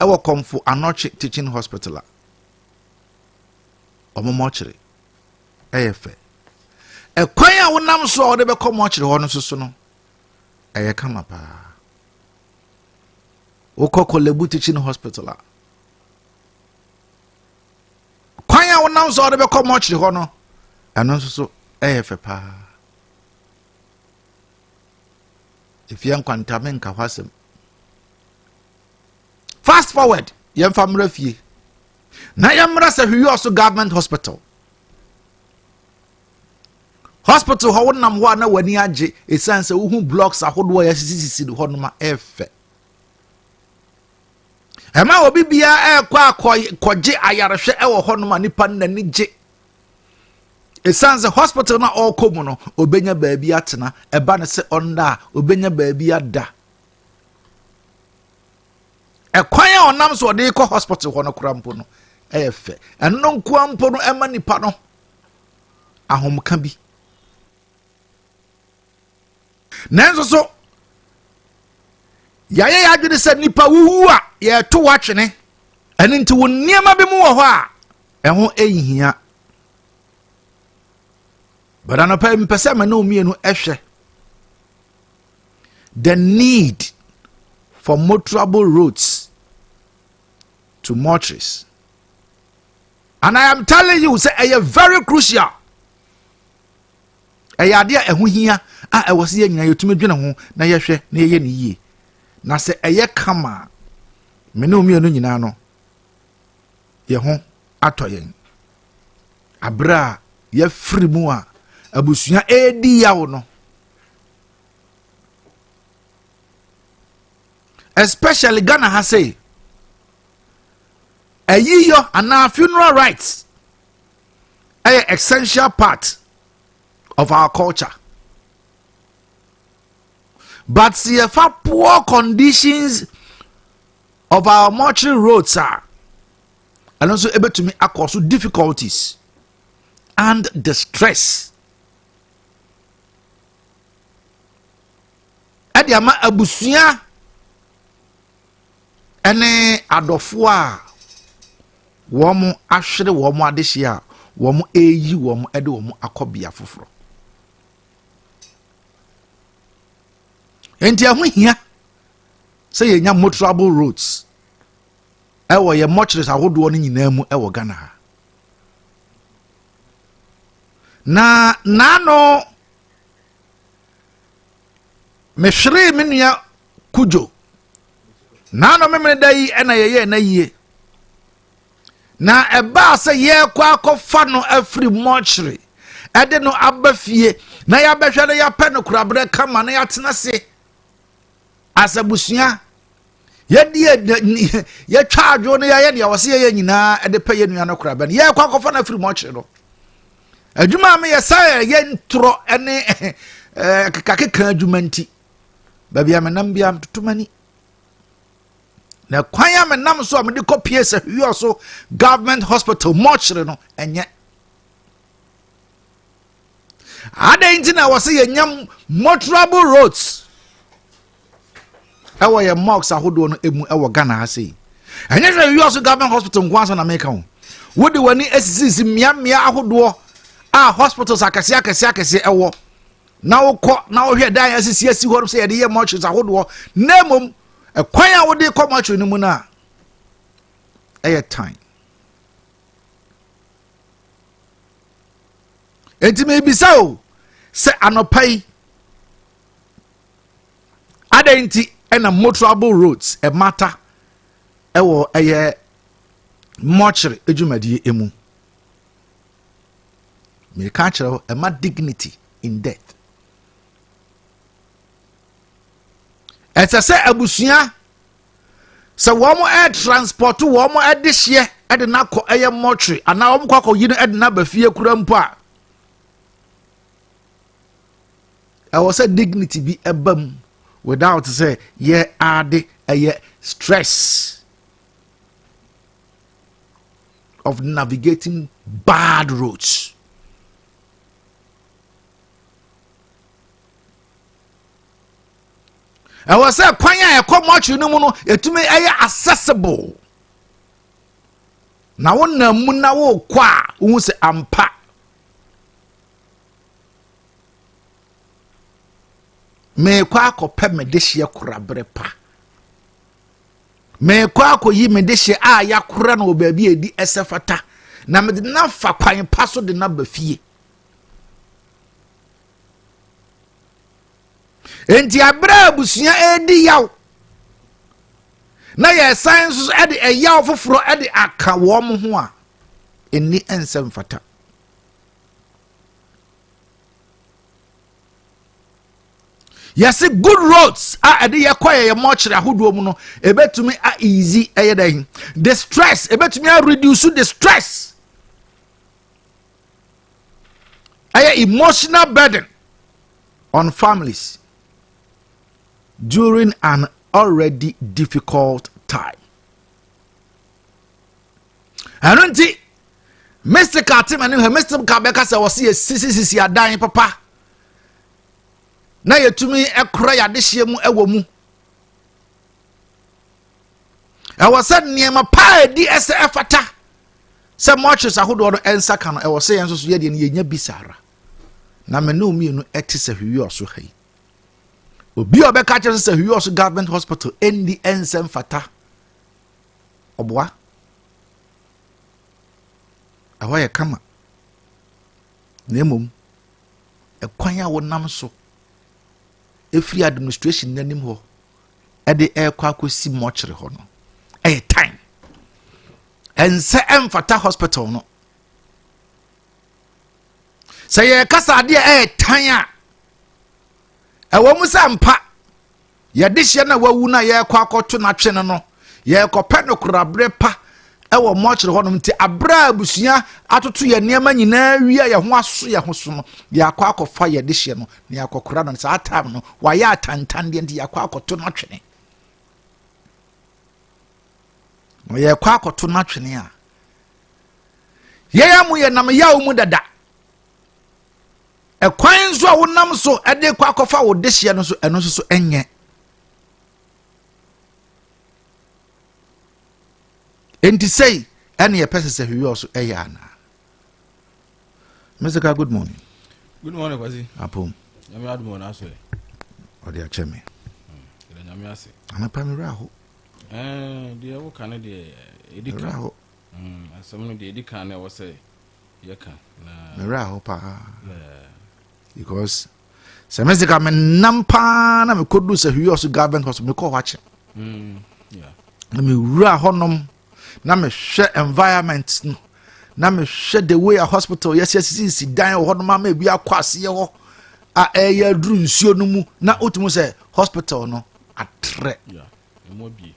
ewo komfo Anoche Teaching Hospital omo mortuary eyefe ekwan a wonam so o de be kom mortuary ho no so no eye kama pa KOTOKO Teaching Hospital kwan a wonam so o de be kom mortuary ho no eno so eyefe pa if yan kwanta men ka hwasem. Fast forward, yem family fie. Na yemra se hwi also government hospital. Hospital ho wonam ho na wani age esan se uhu blocks ahodo ya sisi ho no ma efe. Ema obi bia ekwa koje ayarehwe e wo ho no ma nipa nani je. Esan se hospital na all komu no obenya baabi atena eba ne se onda obenya baabi ada. Ekwan a onam so de ko hospital ho no kurampo no efe eno nkuampo no ema nipa no ahomka bi nanzo so yaye yadwene se nipa wuwu a ye to watwene ene nti woniema bi mu wo ho a eho ehihia badano pa mpese ma na omienu ehwe the need for motorable roads to mortuaries. And I am telling you, say, a very crucial. A idea a hia, I was here near you to me, na yeshe, near ye. Na say a ye kama, menu me no, ye hon, atoyen. Abra, ye free mua, abusuya edi ya no. Especially Ghana has say a year and our funeral rites are essential part of our culture. But see if poor conditions of our mortuary roads are and also able to me cause difficulties and distress. Adiama abusuya ene adofo a womu ahwere womu adehia womu eyi womu ede womu akobia foforo enti ahu hia say yenya motorable roads ewo ye mortuaries ahodo no nyina mu ewo Ghana ha na nano mehwere menua kujo nano memene dai ena ye na yie na eba se ye kwa akofa no afri mortuary ede no abafie na ya behwe na ya pe no kurabre kama na ya tena se asabusuya ye die ye twaadwo no ya ne wose ye nyina ede pe ye nua no kurabre ye kwa akofa no afri mortuary no adwuma me ye sa ye ntro ene kakeka adwuma nti babia menam bia tutumani na kwanya menam so amede kopie se hwi so government hospital mortuary no enye ada intina wase ye nyam motorable roads ewo ye mocks ahodo no emu ewo Ghana ha sei enye hwi so government hospital nkwanso na make ho wodi wani esisi mia ahodo a hospitals akese ewo na wokọ na wo hwe dan asisi ho se ye de ye mortuaries ahodo na mom ekwan a wode kọ mortuary no mu na eye time enti me bisa o se anopai adenti ena motorable roads e matter ewo eye mortuary ejumadi emu me ka kire e ma dignity in death. Esa se abusuya se womo air transport womo adehye ede na kọ eye mortuary ana womo kwakọ yi no ede na bafie kura mpo a was a dignity be ebam without say ye add a stress of navigating bad roads. I was say kwanya e come much no mu no etumi eye accessible na wona mu na wo kwa wo se ampa me kwa akopɛ medehye korabere pa me kwa akoyi medehye a yakora na obabi edi esefata na me de na fa kwan pa so de na ba fie enti abra abusua edi yaw na ye science so ede eyaw foforo ede aka wo mo ho a eni ensem fata yes good roads ade ye koye ye mo kire ahodo mu no ebetumi a easy eyedan the stress ebetumi a reduce the stress emotional burden on families during an already difficult time. I don't think Mr. Katim and Mr. Kabeka say was see sisi adan papa. Na yetumi ekora ya dehye mu ewo mu. I was said niema pa di efata. Se moches ahodo no ensa ka no e was say enso so ye de ne nya bisara. Na me no mienu etise hwi oso hai. Obi obeka kire se hwi oso government hospital endi ensem fata. Oboa. Awaye kama. Nemum ekwan ya wonam so. Every administration nanim ho e de ekwa akosi mochre ho no time ense emfata hospital no say ye kasa de time a ewo musa mpa ye de hye na wawu na ye kwa akoto na twe no ye kope no korabre pa ewo mochre ho no nti abra abusua atoto ye niam nyina wi ye ho aso ye ho so no ye akwa akofa ye de hye no na ye akokora no sa time no wa ya tantan de nti ye akwa akoto na twene no ye kwa akoto na twene a ye ya mu ye nam ya mu dada ekwan so a wonam so ede kwa akofa wo de hye no so eno so enye enti say any a person say we also eyana. Mr. Good morning. Good morning, Kwazi. Apom. Yami admo na so e. Odi acheme. Ede nyame ase. Anapa mi raho. De wo kan de edika. Raho. Asem no de edika na wo say ye kan na. Raho pa. Because semester me nampa na me kodu say we also government hospital me call wache. Yeah. Na me wura honom na me hwe environment no na me hwe the way a hospital yes si dan ho no ma bi akwase ho a eya duru nsuo no mu na otumu say hospital no atre emo bi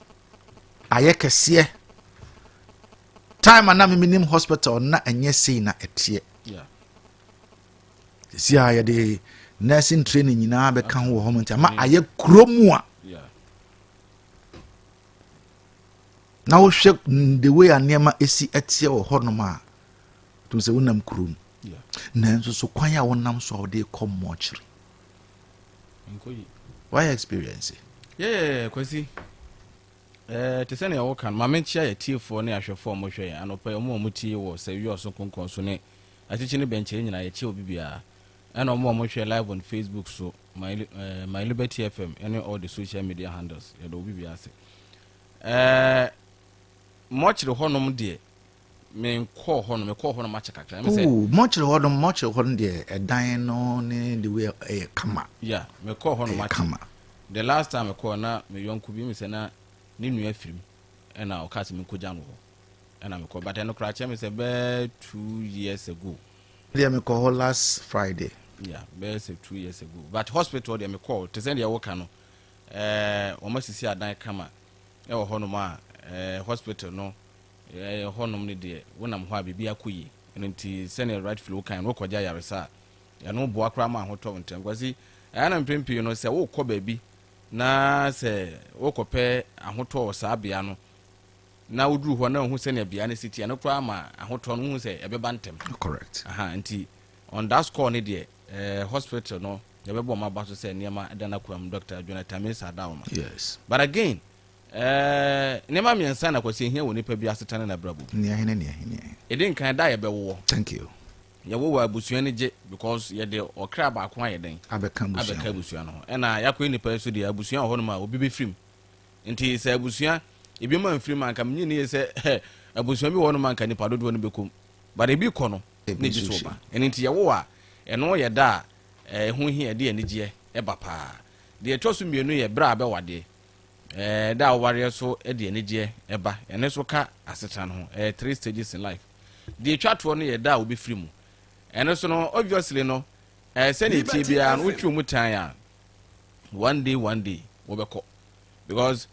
aye kese time na me minim hospital na enye sei na etie si aye de nursing training nyina be kan wo ho ntia ma aye kromu a na wo hwe the way anema esi etie wo ho no ma to se wonam krum na nso so kwan a wonam so wo de kom mochiri nkoyi why experience Kwasi te sene wo kan ma menchia ye tiefo ne ahwefo mo hwe anopa mo tie wo se wi oso konkon so ne achichi ne benche nyina ye che obibia ana mo hwe live on Facebook so my Liberty FM and all the social media handles ye do obibia ase mochiri honom de me call honom ma chakakra me say mochiri honom de edan no ne the way kama me call honom ma kama the last time I call na me yonku bi me say na ni nua afirim e na o ka se me koja no ho e na me call but I no crache me say be 2 years ago they me call last Friday be say 2 years ago but hospital they me call to send your work no o ma sisi adan kama e wo honom a hospital no honom ne de wonam ho abibi akoyi nti senior right flow kan no koja yaresa ya no bo akra ma ho to ntem kwasi ana mpempi no se wo kɔ baabi na se wo kɔpɛ ahoto sa abia no na woduru ho na hu senior bia ne city no kra ma ahoto no hu se ebeba ntem correct nti on that score ne de hospital no ya bebo ma ba so say niema dana kuram Dr. Jonathan Mesa dawo ma yes but again niema mi ensa na kwasi hia woni pa bi asetane na brabo ni ahene edin kan da ye bewo thank you ye wo abusua ne je because ye de okra ba ko aye den abeka abusua no na yakọ nipa so de abusua ho no ma obi be firim nti se abusua ebi ma firim anka mnyi ne se abusua bi ho no ma nka nipa dodo no bekom but ebi kọ no ne ji so ba nti ye wo a eno ye da ho hia de anigye eba pa de etoso mienu ye bra be wade da ware so de anigye eba ene so ka asetan ho 3 stages in life de twato no ye da obi firim ene so no obviously no send it bia no twu mutan ya one day wo be ko because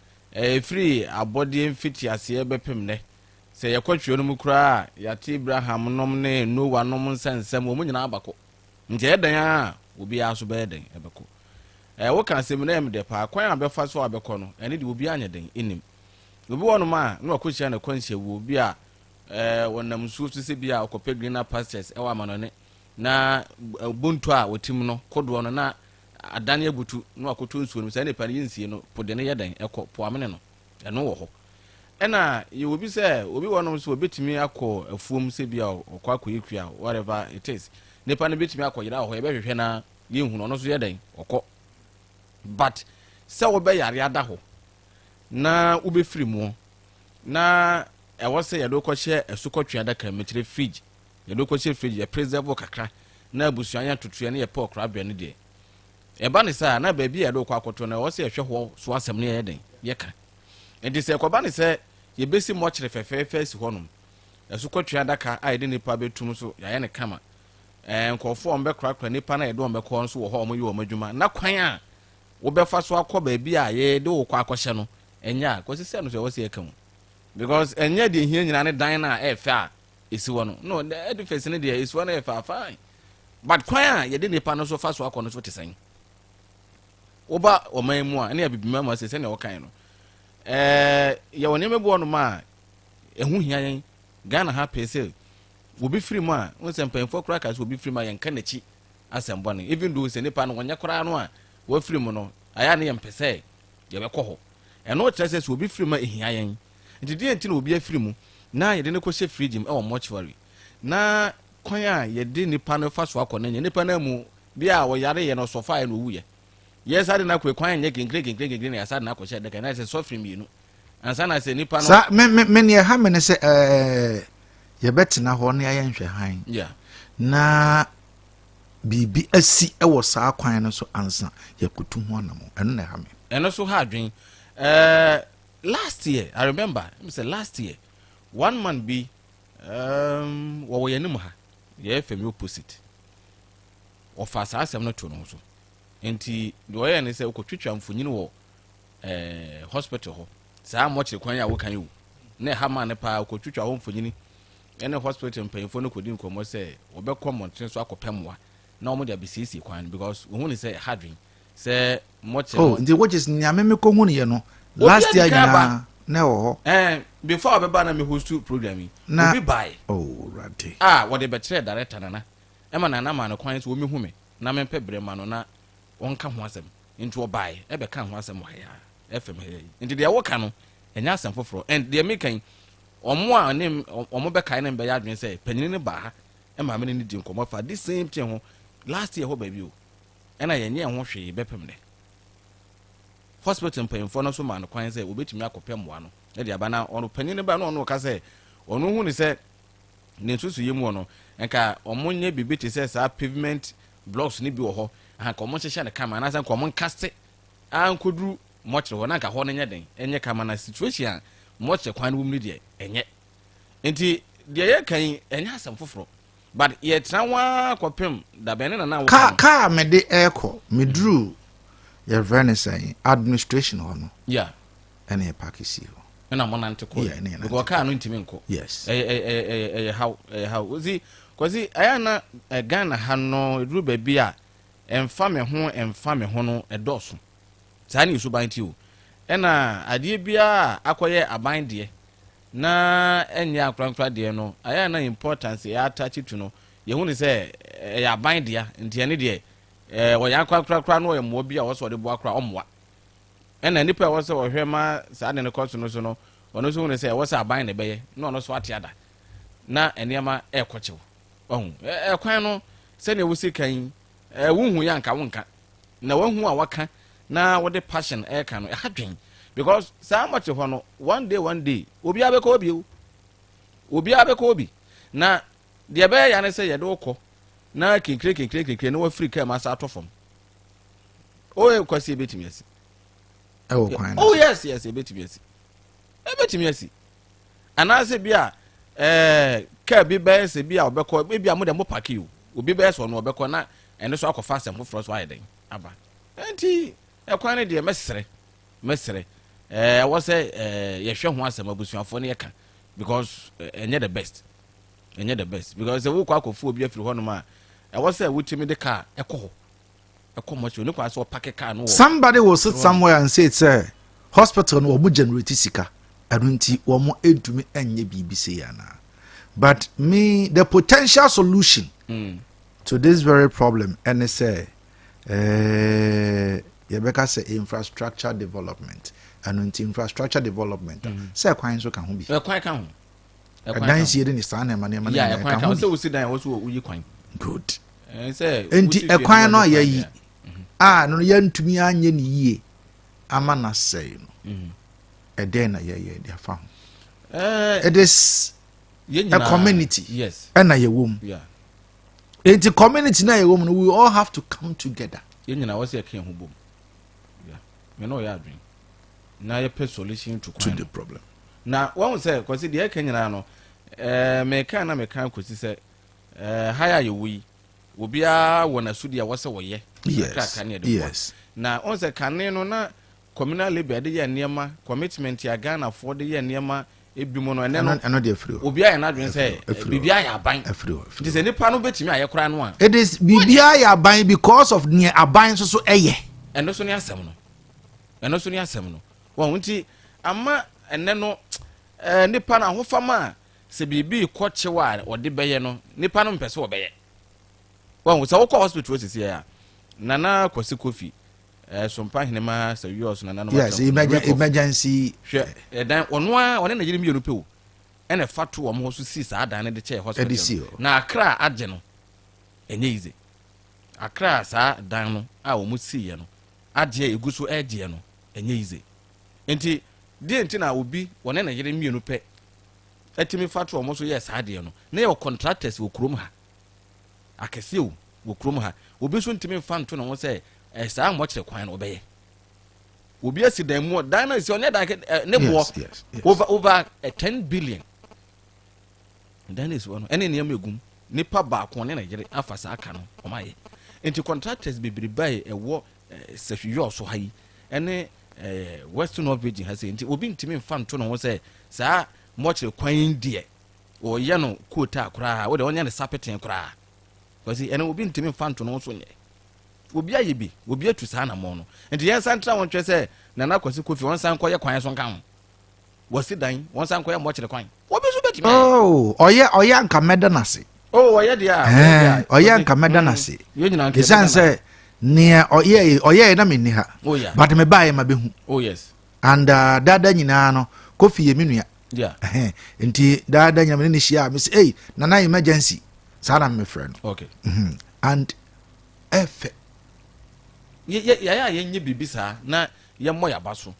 free abodi mfiti ase bepem ne se ye kwatwe no mu kura ya ti Abraham nom ne Noah nom nsensem wo nyina abako nje edan a obi aso be eden ebeko wo kan sem na em de pa kwan abefa so abeko no ene de obi anya den enim obi wono ma na wakohia na kwanhia wo obi a wonam suo se bia okope greener pastures ewa manone na buntu a wotim no kodo no na adane abutu na wakoto nsuo no se ne pane yinsie no pode ne yedan ekọ po amene no eno wo ho ena ye obi se obi wonom so obetimi akọ afuom se bia okọ akoyekua whatever it is ne pane betimi akọ yira ho ye behwehwe na ye hu no so yedan okọ but se wo be yare ada ho na ubefiri mu na ewo se ye do ko hye esukotwe adaka metire fridge ye do ko hye fridge ye preserve kakra na abusuanya tutue ne ye pork rabia ne de eba ne sa na ba bi ye do ko akoto na ewo se ye hwe ho so asem ne ye den ye ka enti se ko ba ne se ye besi mo kire fefefe si honum esukotwe adaka a ye de nipa betum so ya ye ne kama nkofo ombe krakra nipa na ye do ombe ko so wo ho omo yi wo madwuma na kwan a wo befa so akọ ba bi a ye de wo ko akọhye no enya ko se no so wo se ye ka mu because enya de hia nyina ne dan na efe a esi wo no the edifice ne de esi wo na efe fine but kwan a ye de nipa no so fa so akọ no so tesen oba o man mu a ne abibima ma se ne wo kan no ye woni mebu no ma ehu hia yen Ghana ha pese obi firi mu a won se mpanfo kra ka so obi firi ma yen ka nachi asembo no even though se nipa no wonya kra no a wo firi mu no aya ne yempese ye be kọ ho eno trese so obi firi ma ehia yen nti die nti na obi afiri mu na ye de ne ko hye fridge e wo mortuary na kwan a ye de nipa no fa so akọ na nipa na mu bia wo yare ye no so fa ye no wu ye yes ade na kwe kwan nye kinkre na yasa na akọ hye de ka na se so firi mi nu ansa na se nipa no sa me ne ha me ne se ye betina ho ne ayenhwe han yeah na bibi asi ewo saa kwan no so ansa yakutu ho anamo eno na ha me eno so ha adwen last year I remember last year one man be wo ye nim ha ye femi opposite of asasem no to no so enti do ye ne se okotwetwa mfonyini wo hospital ho saa mochi kwan ya wo kan yu na ha ma ne pa okotwetwa ho mfonyini ene hospital mpanyfo no kodi nkomo se obekọ monten so akopemwa na omo dia bisisi kwan because we hu say hadwin say mochi ndi what is nyame me ko hu ne ye no last year na wo before obeba na me host program obi buy rade what the betre director nana ema nana ma no kwan so wo me hu me na me pebre ma no na wonka ho asem into buy e be ka ho asem ha ya fm he ndi de wo ka no enya asem foforo and de me kan omo a ne omo be kai ne be ya adwen say panyin ne ba ha e ma me ne di nkomo fa this same thing ho last year ho ba bi o ena ye nye ho hwe be pem de hospital panyin no so ma no kwan say obetimi akopem wa no e de aba na ono panyin ne ba no ono ka say ono hu ni say ne susu yemu no enka omo nye bibiti say sa pavement blocks ni bi wo ho anka omo hye ne kama na say nka omo nkaste ankoduru mochre ho na nka ho ne nye den enye kama na situation mochre kwan wo mu de enye enti de ye kan enya asam foforo but ye trawa kopem da bene na wo ka me de eko medru ye vene say administration ho no yeah ene e pakisi ho na mo nante ko because ka no ntimi nko yes how ozi kozi aya na Ghana ha no eduru ba bi a emfa me ho no edoso tani su ban ti o ena ade bia akoye aban de na enya akrankra de no aya na importance ya attach to no ye hu ni say ya aban de nti ene de wo ya kra no ye mo bi a wo so de bo akra omwa ena nipa wo se wo hwe ma sa de ne koso no so no ono so ne se wo se aban ne beye no ono so ate ada na enema e kochew ohun kwan no se ne wo se kan wo ya nka wo nka na wo hu a waka na wo de passion ka no hadwen because sa much ho no one day obi abeka obi na de be ya ne se ye de okọ na kinkire na wa Africa ma sa atofom o kwasi betimi asi oh yes betimi asi anase bia ka bi be se bia obekọ bia mo de mo paki o obi be so no obekọ na ene so akọfa asem foforo so ayeden aba enti ekwan ne de mesere wo say ye hwe ho asem abusuafo ne yeka because enye the best because we kwa akọfu obi afiri ho no ma wo say wutimi de car ekọ mocho ne kwa so pack car no somebody will sit somewhere and say it's a hospital no mo generate sika anunti wo mo entumi enye bibi se yana but me the potential solution to this very problem and say Yebeka say infrastructure development and infrastructure development say kwan so kan ho bi kwan kan ho dan sie de ni sa na ma ya kwan kan so usi dan wo so uyi kwan good say enti kwan no ya yi no ya ntumi anye ni yie ama na say no den na ya dia fa ho it is a community yes and na ye wom enti community na ye wom no we all have to come together yenyina wo say kan ho bom me no ya adwen na ye pe solution to the problem na won say kwasi de kan nyina no me kan kwasi say haya ye wi obia wona sudi a wo say wo ye yes na on say kan no na communal labor de ye niema commitment ya Ghana for de ye niema ebimo no ene no de afri obia ye na adwen say bibia ya ban afri it is nipa no betimi aye kra no a it is bibia ya ban because of near aban so eye eno so ni asem no won nti ama ene no nipa na hofama se bibi kochewa ode beye no nipa no mpese obeye won se wo ko hospital sisi ya nana kwasi kofi sompa hinema se wios nana no yes emergency dan ono a one na yiri mi yenu pe o ene fatu wo mo so si sa dan ne de che hospital na akra age no enye ize akra sa dan no a wo mo si ye no age eguso age no enye ize enti die enti na obi one na yiri mi yenu pe etimi fatu wo mo so yes ade no na ye contractors wo krom ha akese o wo krom ha obi so ntimi fanto no wo say saa mo kire kwan no obeye obi asidan mu dan na si onye dan ne bo over 10 billion dan is one ene ne megum nipa ba ko ne na yire afa saa aka no omaye enti contractors bebribai ewo sehwiyo so hayi ene western of virgin ha say enti obi ntimi fanto no wo say saa mo kire kwan die o ye no quota akra wo de onye ne sapeten akra because ene obi ntimi fanto no so nye obi ayebi obi atu saa na mo no enti yen santra won twe se na na kwasi kofi won san koye kwan so nkan wasi dan won san koye mo kire kwan obi so betimi oye anka medanase oye dia oye anka medanase isanse ne oye na menni ha but me bae ma behu yes and dada nyina no kofi ye menua enti dada nyamene ni hia me say hey na emergency sana me friend okay and efe ya nye bibisa na ye mo yabaso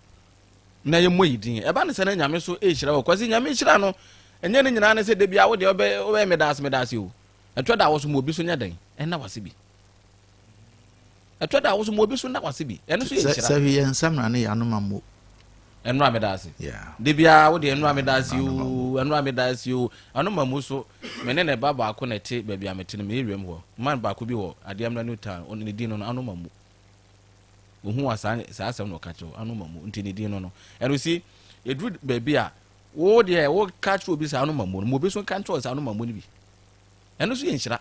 na ye mo yidin e ba ne se na nyame so e hira wo kwasi nyame hira no enye ne nyina ne se de bia wo de obe medas o etwa da wo so mo obi so nya dan na wase bi etwa da wo so mo obi so na wase bi eno so ye hira se wi ensam na ne ya no mammo enu amedasi de bia wo de enu amedasi o anu mamu so mene ne baba akọ na te ba bia metene me ewem ho man ba akọ bi ho adiamna new town on ne din no anu mamu ohu asan sa asem no ka che anu mamu nti ne din no enu si edu ba bia wo de wo ka che obi sa anu mamu mo obi so kan che sa anu mamu ni bi enu so ye nhira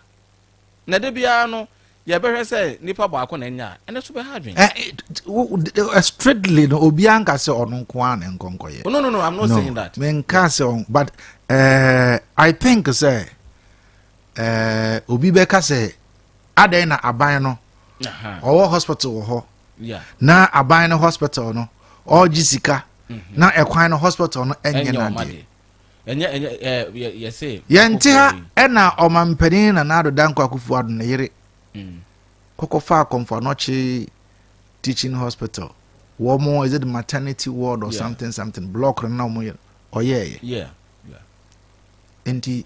na de bia no ye behwe say nipa ba akọ na nya ene so be ha adwen strictly no obi anka se ono nko an nkonko ye no I'm not saying that men ka se on but I think say obi be ka say adan na aban no owo hospital wo ho yeah na aban no hospital no o gisika na ekwan no hospital no enye na de you say yente ha na omampanin na nado danko akufu ado na yere kokofa komfo no chi teaching hospital wo mo is it maternity ward or something block na mo ye yeah enti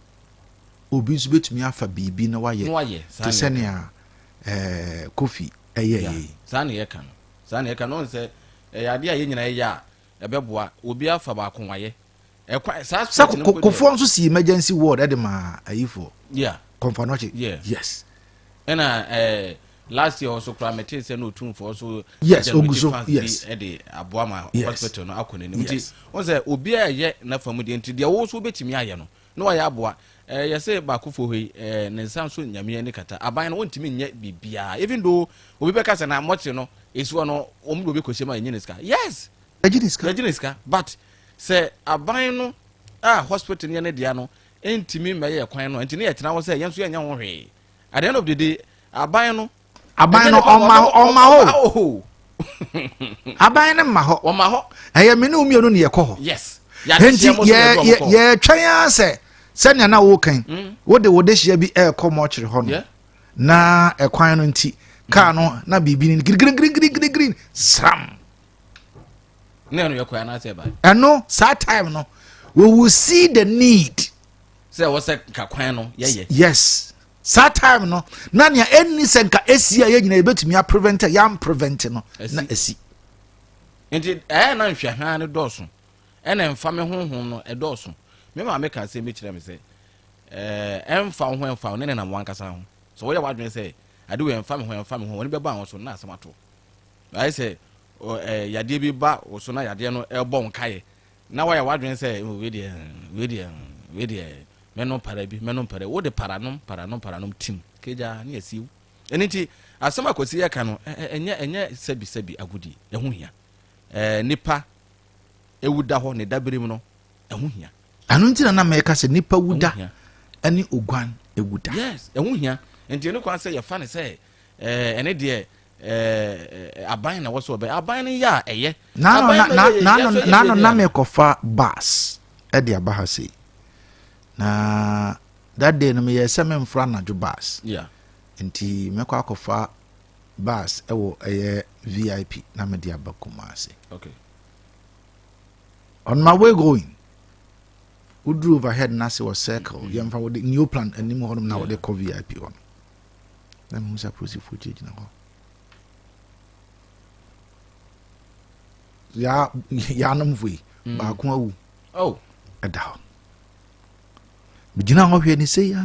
obi so betumi afa bibi na waye to senia kofi sane ye kan on say ade a ye nyina ye ya ebeboa obi afa ba kon waye sa kofo nso si emergency ward edema ayifo konfanoche yes last year also climate say no tune for also yes oguso yes ede aboama hospital no akone ni nti on say obi a ye na famu de nti de wo so betimi aye no na waye aboa ye say ba kofo hoi ne nsan so nyame ni kata aban no wontimi nya bibia even though obi be ka say na moche no esu no omdo be koshema enye niska yes ejiniska but say aban no hospital ne dia no entimi meye kwan no enti ne ye tena wo say yenso enya ho hwe at the end of the day aban no oma ho aban ne ma ho eye me ne omienu ne ye ko ho yes enti ye twan ase senya na wo kan wode hia bi ko mo kire ho no na ekwan no nti ka no na bibi ni green sram no yakwa na say ba eno sa time no we will see the need say what say ka kwan no yes sa time no na nia enni senka esi a yegyina ebetumi a prevent yam prevent no na esi enti na nhwe ha ne doso na mfa me honhom no edoso me ma me ka say me kire me say emfa ho emfa ne na mwankasa ho so wo ya wadwen say ade we emfa me ho woni beba ho so na asamato I say yade bi ba wo so na yade no ebo nkaye na wa ya wadwen say we de menon para wo de paranom tim keja na asiu eniti asama kwasi ya ka no enye sebi agudi ehu hia nipa ewuda ho ne dabirim no ehu hia anu ntina na meka se nipa wuda ani ogwan ewuda yes ehu hia enti eno kwa se ye fa ne se ene de aban na wo so be aban ya eye na me kofa bus e de abaha sei na that day no me yesa me mfra na jo bus enti me kwa kofa bus ewo VIP na me dia bakumase okay on my way going we drove overhead na se was circle yemfa with the new plan anim ho na we call VIP on na me musa proceed footage na ho ya nam vui ba ko awu ada bigina ho hwe ni say ya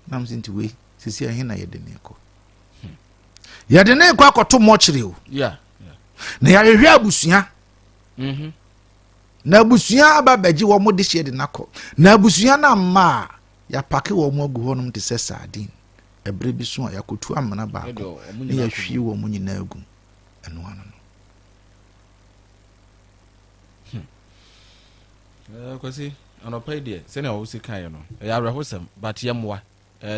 nam sinti we sisi ahe na yedene ko yedene ko akoto mochire o na ya hwe abusua na abusua aba baji wo mo de hye de nako na abusua na ma ya pake wo mo agu honum te se sardine ebre bi so ya kotu amana ba ko na ya hwie wo mo nyina agu eno ano kwasi anopai de se na wo si kan no ya awrehosem but yemwa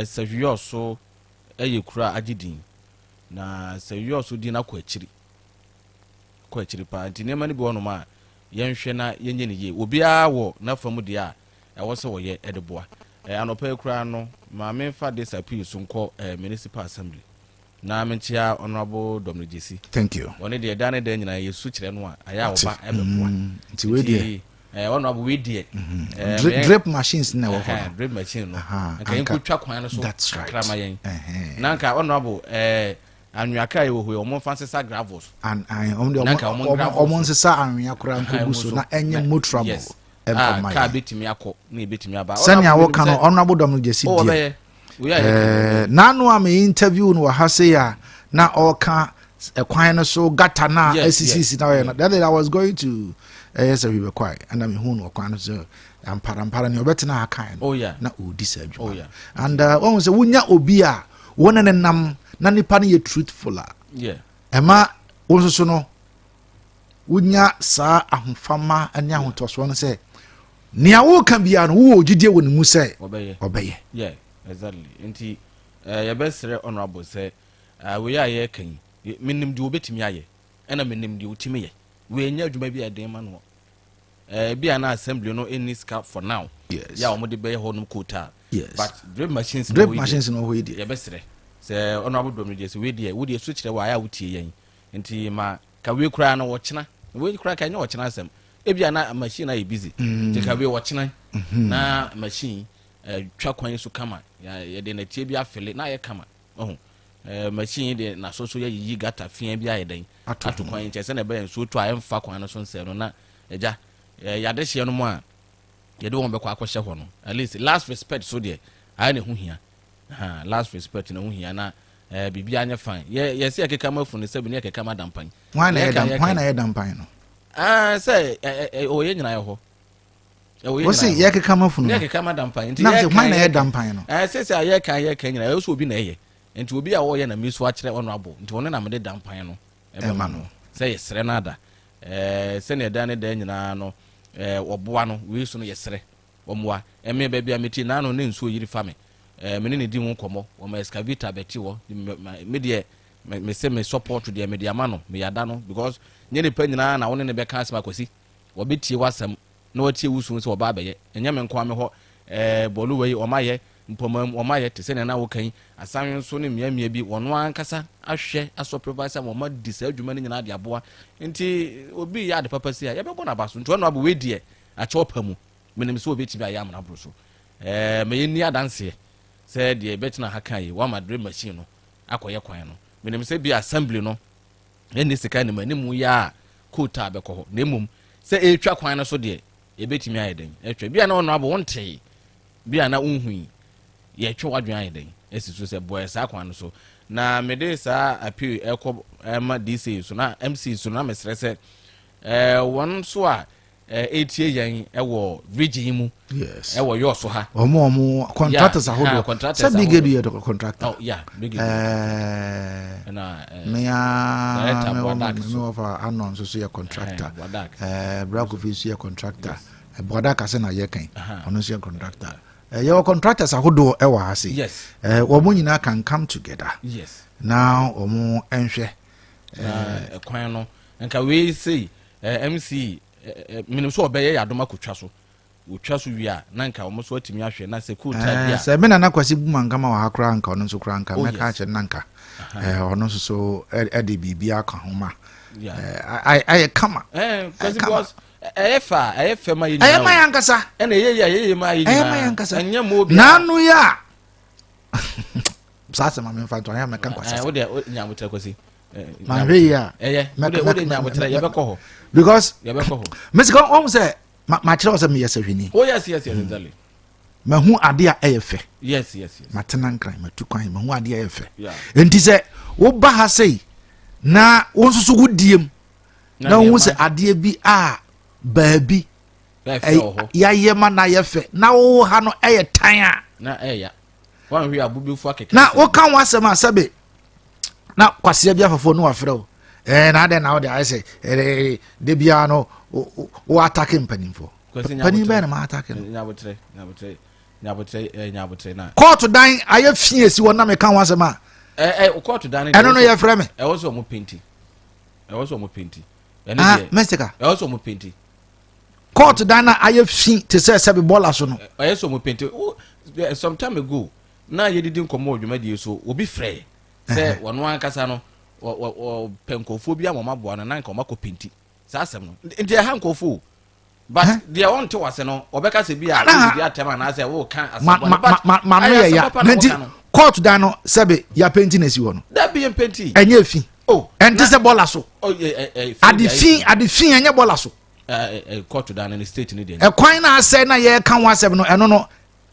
sahwio so kura agidin na sahwio so di na kwa akiri pa ntinema ne bi wono ma yenhwe na yenye ne ye obia wo na famu de a wo se wo ye edeboa anopai kura no ma me fa de sapi so nko municipal assembly na menchia honorable domrejesi thank you one de dane de nyina yesu kire no a aya oba ebeboa nti we de honorable we de drip machines na wo drip machine no nka yenkotwa kwan no so krama yen na nka honorable anwaka ye wo omo fansesa gravels and omo nsesa anwia kura nkogu so na enye mo trouble ka betimi akọ na betimi aba sanya wo kan honorable domrejesi de nanu am interview no ha say ya na oka ekwan no so gata na SCC na that I was going to yes we were quiet and I'm hu no kwan so ampara ne obetena akan na odi sadwa and when say wunya obi a wona ne nam na nipa ne ye truthful ema wonso so no wunya sa ahofama anya ahotoso no say nia wo kan bia no wo ogidie wo ne mu say obeye exactly enti ya besre honorable say we aye kan menim de obetimi aye ena menim de otimi ye we nya adwuma bi eden ma no bia na assembly no any scar for now yes ya omo de be honum quota yes but drill machines no we dey ya besre say honorable dom dey say we dey so kire wa ya wutie yen nti ma ka we kura na wo kyena we kura ka nya wo kyena asem ebia na machine aye busy nti ka we wo kyena na machine twa kwan so kama ya de na tie bi afele na ye kama machine de na so ye yi gata fia bi aye den ato kwan nche se na be so to aye mfa kwan no so nse no na eja ya de hye no mo a ye de won be kwa akwhye ho no at least last respect so de aye ne hu hia last respect na hu hia na bibi anya fine ye se akeka mafu ne se bi ne akeka madampan why na ye dampan no say o ye nyina ye ho o se ye akeka mafu no ye akeka madampan nti na se why na ye dampan no se aye kan nyina ye so obi na ye nti obi a wo ye na miso akere honorable nti won na me de dampan no e ma no say yesre na ada se ne da ne da nyina no oboa no we so no yesre omwa eme ba bia meti na no ne nso yiri fa me me ne di mu komo wo ma excavator beti wo me de me se me support de me de ama no me yada no because nye ne pa nyina na won ne be ka asema kwasi wo betie wasam na watie wusu so oba abaye enye me nko ame ho bolu wei o maye mpomam o maye te se ne na wo kan asan so ne miamia bi wono ankasa ahwe aso supervisor mo ma di sa adwuma ne nyina de aboa nti obi ya de papa si ya be bona baso nti wono abo we die a chopa mu menim so obi tibi ayam na broso me yeni adanse se de betina haka yi wa ma drill machine no akoye kwan no menim se bi assembly no eni sika ne manimu ya kota be ko na emum se etwa kwan no so de ebetimi ayeden etwa bia na wono abo wonte bia na unhui ye twa wadwan ayeden esiso se boy sa kwan no so na mede sa appeal ekọ ma DC so na MC so na mesre se won so a etie yan ewo region mu yes ewo yo so ha omo contractors ahodo say big edu ye contractor oh yeah big edu na me ya me ofa anon so ye contractor Braco fi ye contractor boda ka se na ye kan ono so ye contractor your contractors ahodo ewo ha se yes wo mo nyina can come together yes now omo enhwe kwan no nka we say MC minim so obeye ya doma kotwa so wotwa so wi a na nka omo so atimi ahwe na se kuta bia se me na kwasi buma nkama wa hakra nka ono so kra nka me ka che na nka ono so ede bibia ka homa I kama because efa ma yini ma yankasa ena ye ma yini ma yankasa anya mo bi nanu ya sasa ma me fa to anya me kan kwasa wo de nyamutra kwasi ma hwe ya wo de nyamutra ye be ko ho because ye be ko ho mesika on say ma kire o say me yesa hwini oh yes exactly ma hu ade a eyefe yes matena nkran matu kwan ma hu ade a eyefe enti se wo ba ha sei na won susu gudiem na wo se ade bi a baabi ya yema na yefe na wo ha no eye tan a na eya wan hwe abubefu akeke na wo kan wasem asabe na kwase bia fafo no wafre o na ade na wo de say de bia no wo attack mpanimfo panim be na ma attack nyabotre na court dan aye fie si wona me kan wasem a court dan eno no ye frɛ me e wo so mo penti mesika e wo so mo penti court dan na aye fi te se be bola so no e so mo penti some time ago na ye didi nkomo odwuma die so obi frɛ se wono ankasa no o penkofo bia mo maboa no na nka o makopenti sa asem no nti e hankofo but they want to wase no obeka se bia obi atema na se wo kan asem ma no ya nti court dan no sebe ya penti na si wo no da bi penti enye fi enti se bola so ade fi enye bola so court dan in state ni dey e kwan na ase na ye kan wasem no eno no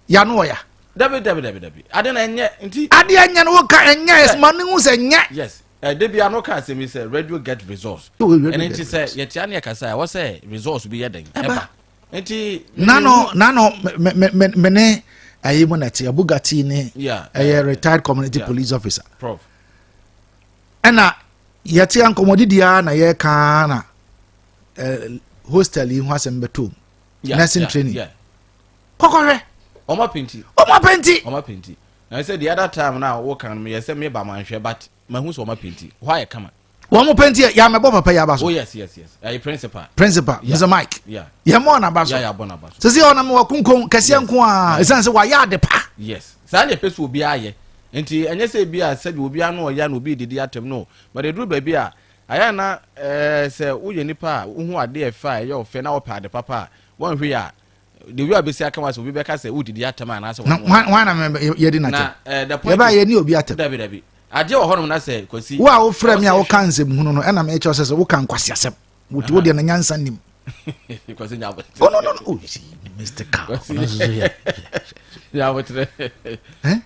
ya no ya dabi ade na enye nti ade enye no wo ka enye yes man hu se enye yes debi ano ka se mi say radio get resource and nti say yetia na kasa wo say resource bi yeden eba nti nano me ayi mo na ti abugati ni retired community police officer prof ena yetia nkomodidia na ye ka na hostel yi ho asem betom nursing training kokore Oma penti I said the other time now work on me, I said me by my share, but my who's on my pinty. Why come? One more penty, ya me papa ya baso. Oh yes. Principal, Mr. Mike. Yeah. Ya mo na baso. Yeah, bonabaso. So see ona me wakunkon kase nko a, esan se wa ya de pa. Yes. Sa na pesu obi aye. Enti enye se bi a said obi anu oya na obi didi atem no. But the do baby a aya na se uye nipa hu ade e fa ye ofe na opa ade papa. Won hwe a the way abesi aka was obi beka se udidi atem ana se why na ye di na che. The point ba ye ni obi atem. Dabi. Aje wo honom na se kosi. Wo a wo frɛ me a wo kan nsem hunu no ɛna me eche se wo kan kwasi asɛm. Wo de na nyansa nim. Kosi nya. Oh no. Oh, Mr. Cow. Ya botre.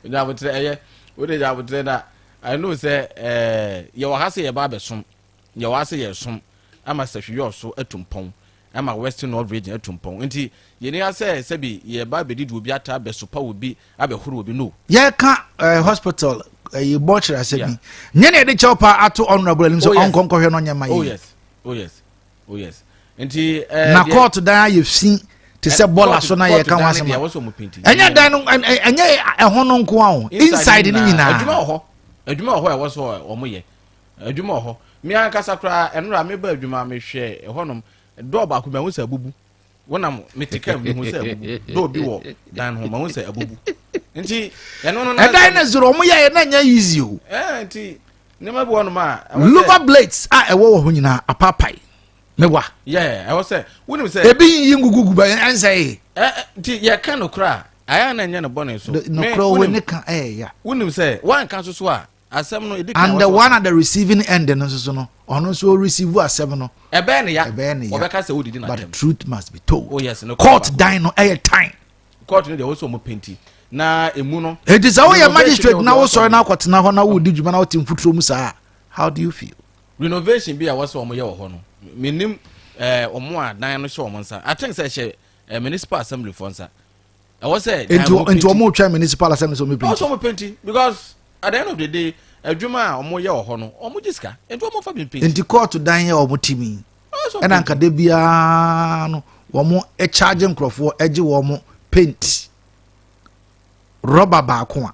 Ya botre eye. Wo de ya botre na I know say ye wo hase ye ba besom. Ye wo hase ye som. Ama sahwe so atumpon. Ama Western North region atumpon. Nti ye ni ase se bi ye ba bedidi obi ata besopa obi abehuru obi no. Ye ka hospital you butcher as me. Nyene de chopa ato honorable nim so onkon kohwe no nyama yi. Oh yes. Nti na court dan you've seen to say bola so na ye kan wasema. Enya dan no enya ehon no nko a inside ni nyina. Adwuma ho e wo so omo ye. Adwuma ho. Me an kasa kra enura me ba adwuma me hwe ehonom do ba ko me wo sa bubu. Wonam metika bi ho sa abubu do bi wo dan ho ma ho sa abubu nti eno no na dan na zero mo ya na nya easy o nti ne ma bi wono ma lover blades ewo wo ho nyina apapai mewa I was say wonim say ebi yi ngugugu ba ansai nti ye ka no kra aya na nya no bone so no kra wo ne ka ya wonim say wan ka so a asem no edi and the one at the receiving end no so no ono so receive asem no ebe ne ya obeka say wodidi na but the truth must be told. Oh yes, no court dine no time court no dey also mo penti na emu no it is how your magistrate na wo so na kwotena ho na wo di djuma na wo tim futuro mu saa. How do you feel? Renovation bi a wo so omo ye wo ho no menim omo a dan no hye omo nsa I think say hye municipal assembly for nsa I was say into omo twa municipal assembly so me penti also mo penti because at the end of the day adwuma omo ye wo ho no omo jiska ento omo fa bi penti enti court dan ye omo timi ena anka de bia no omo e charge nkrofo eje omo paint rubber ba ko a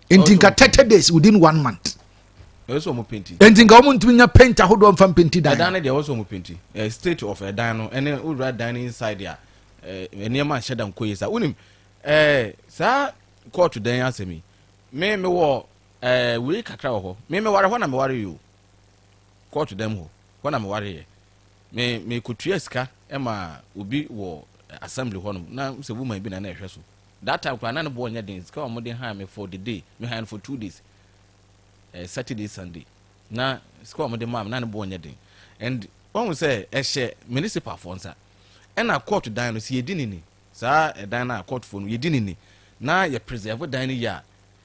enti nka 30 days within 1 month also omo penti enti nka omo ntumi nya paint ahodo mfa penti dan dan dey also omo penti state of a dan no ene ura dan inside ya eniema shedan koyesa unim sa court dan asemi me wo we kakra ho me ware ho na me ware yo court dem ho na me ware ye me kutua sika ema obi wo assembly ho no na se woman bi na na ehwe so that time kwa na no bo nya den sika o mo den ha me for the day me ha for 2 days Saturday Sunday na sika o mo den mam na no bo nya den and when we say ehye municipal fonsa ena court dan no si yedi ni sa dan na court fo no yedi ni na ye preserve dan ni ya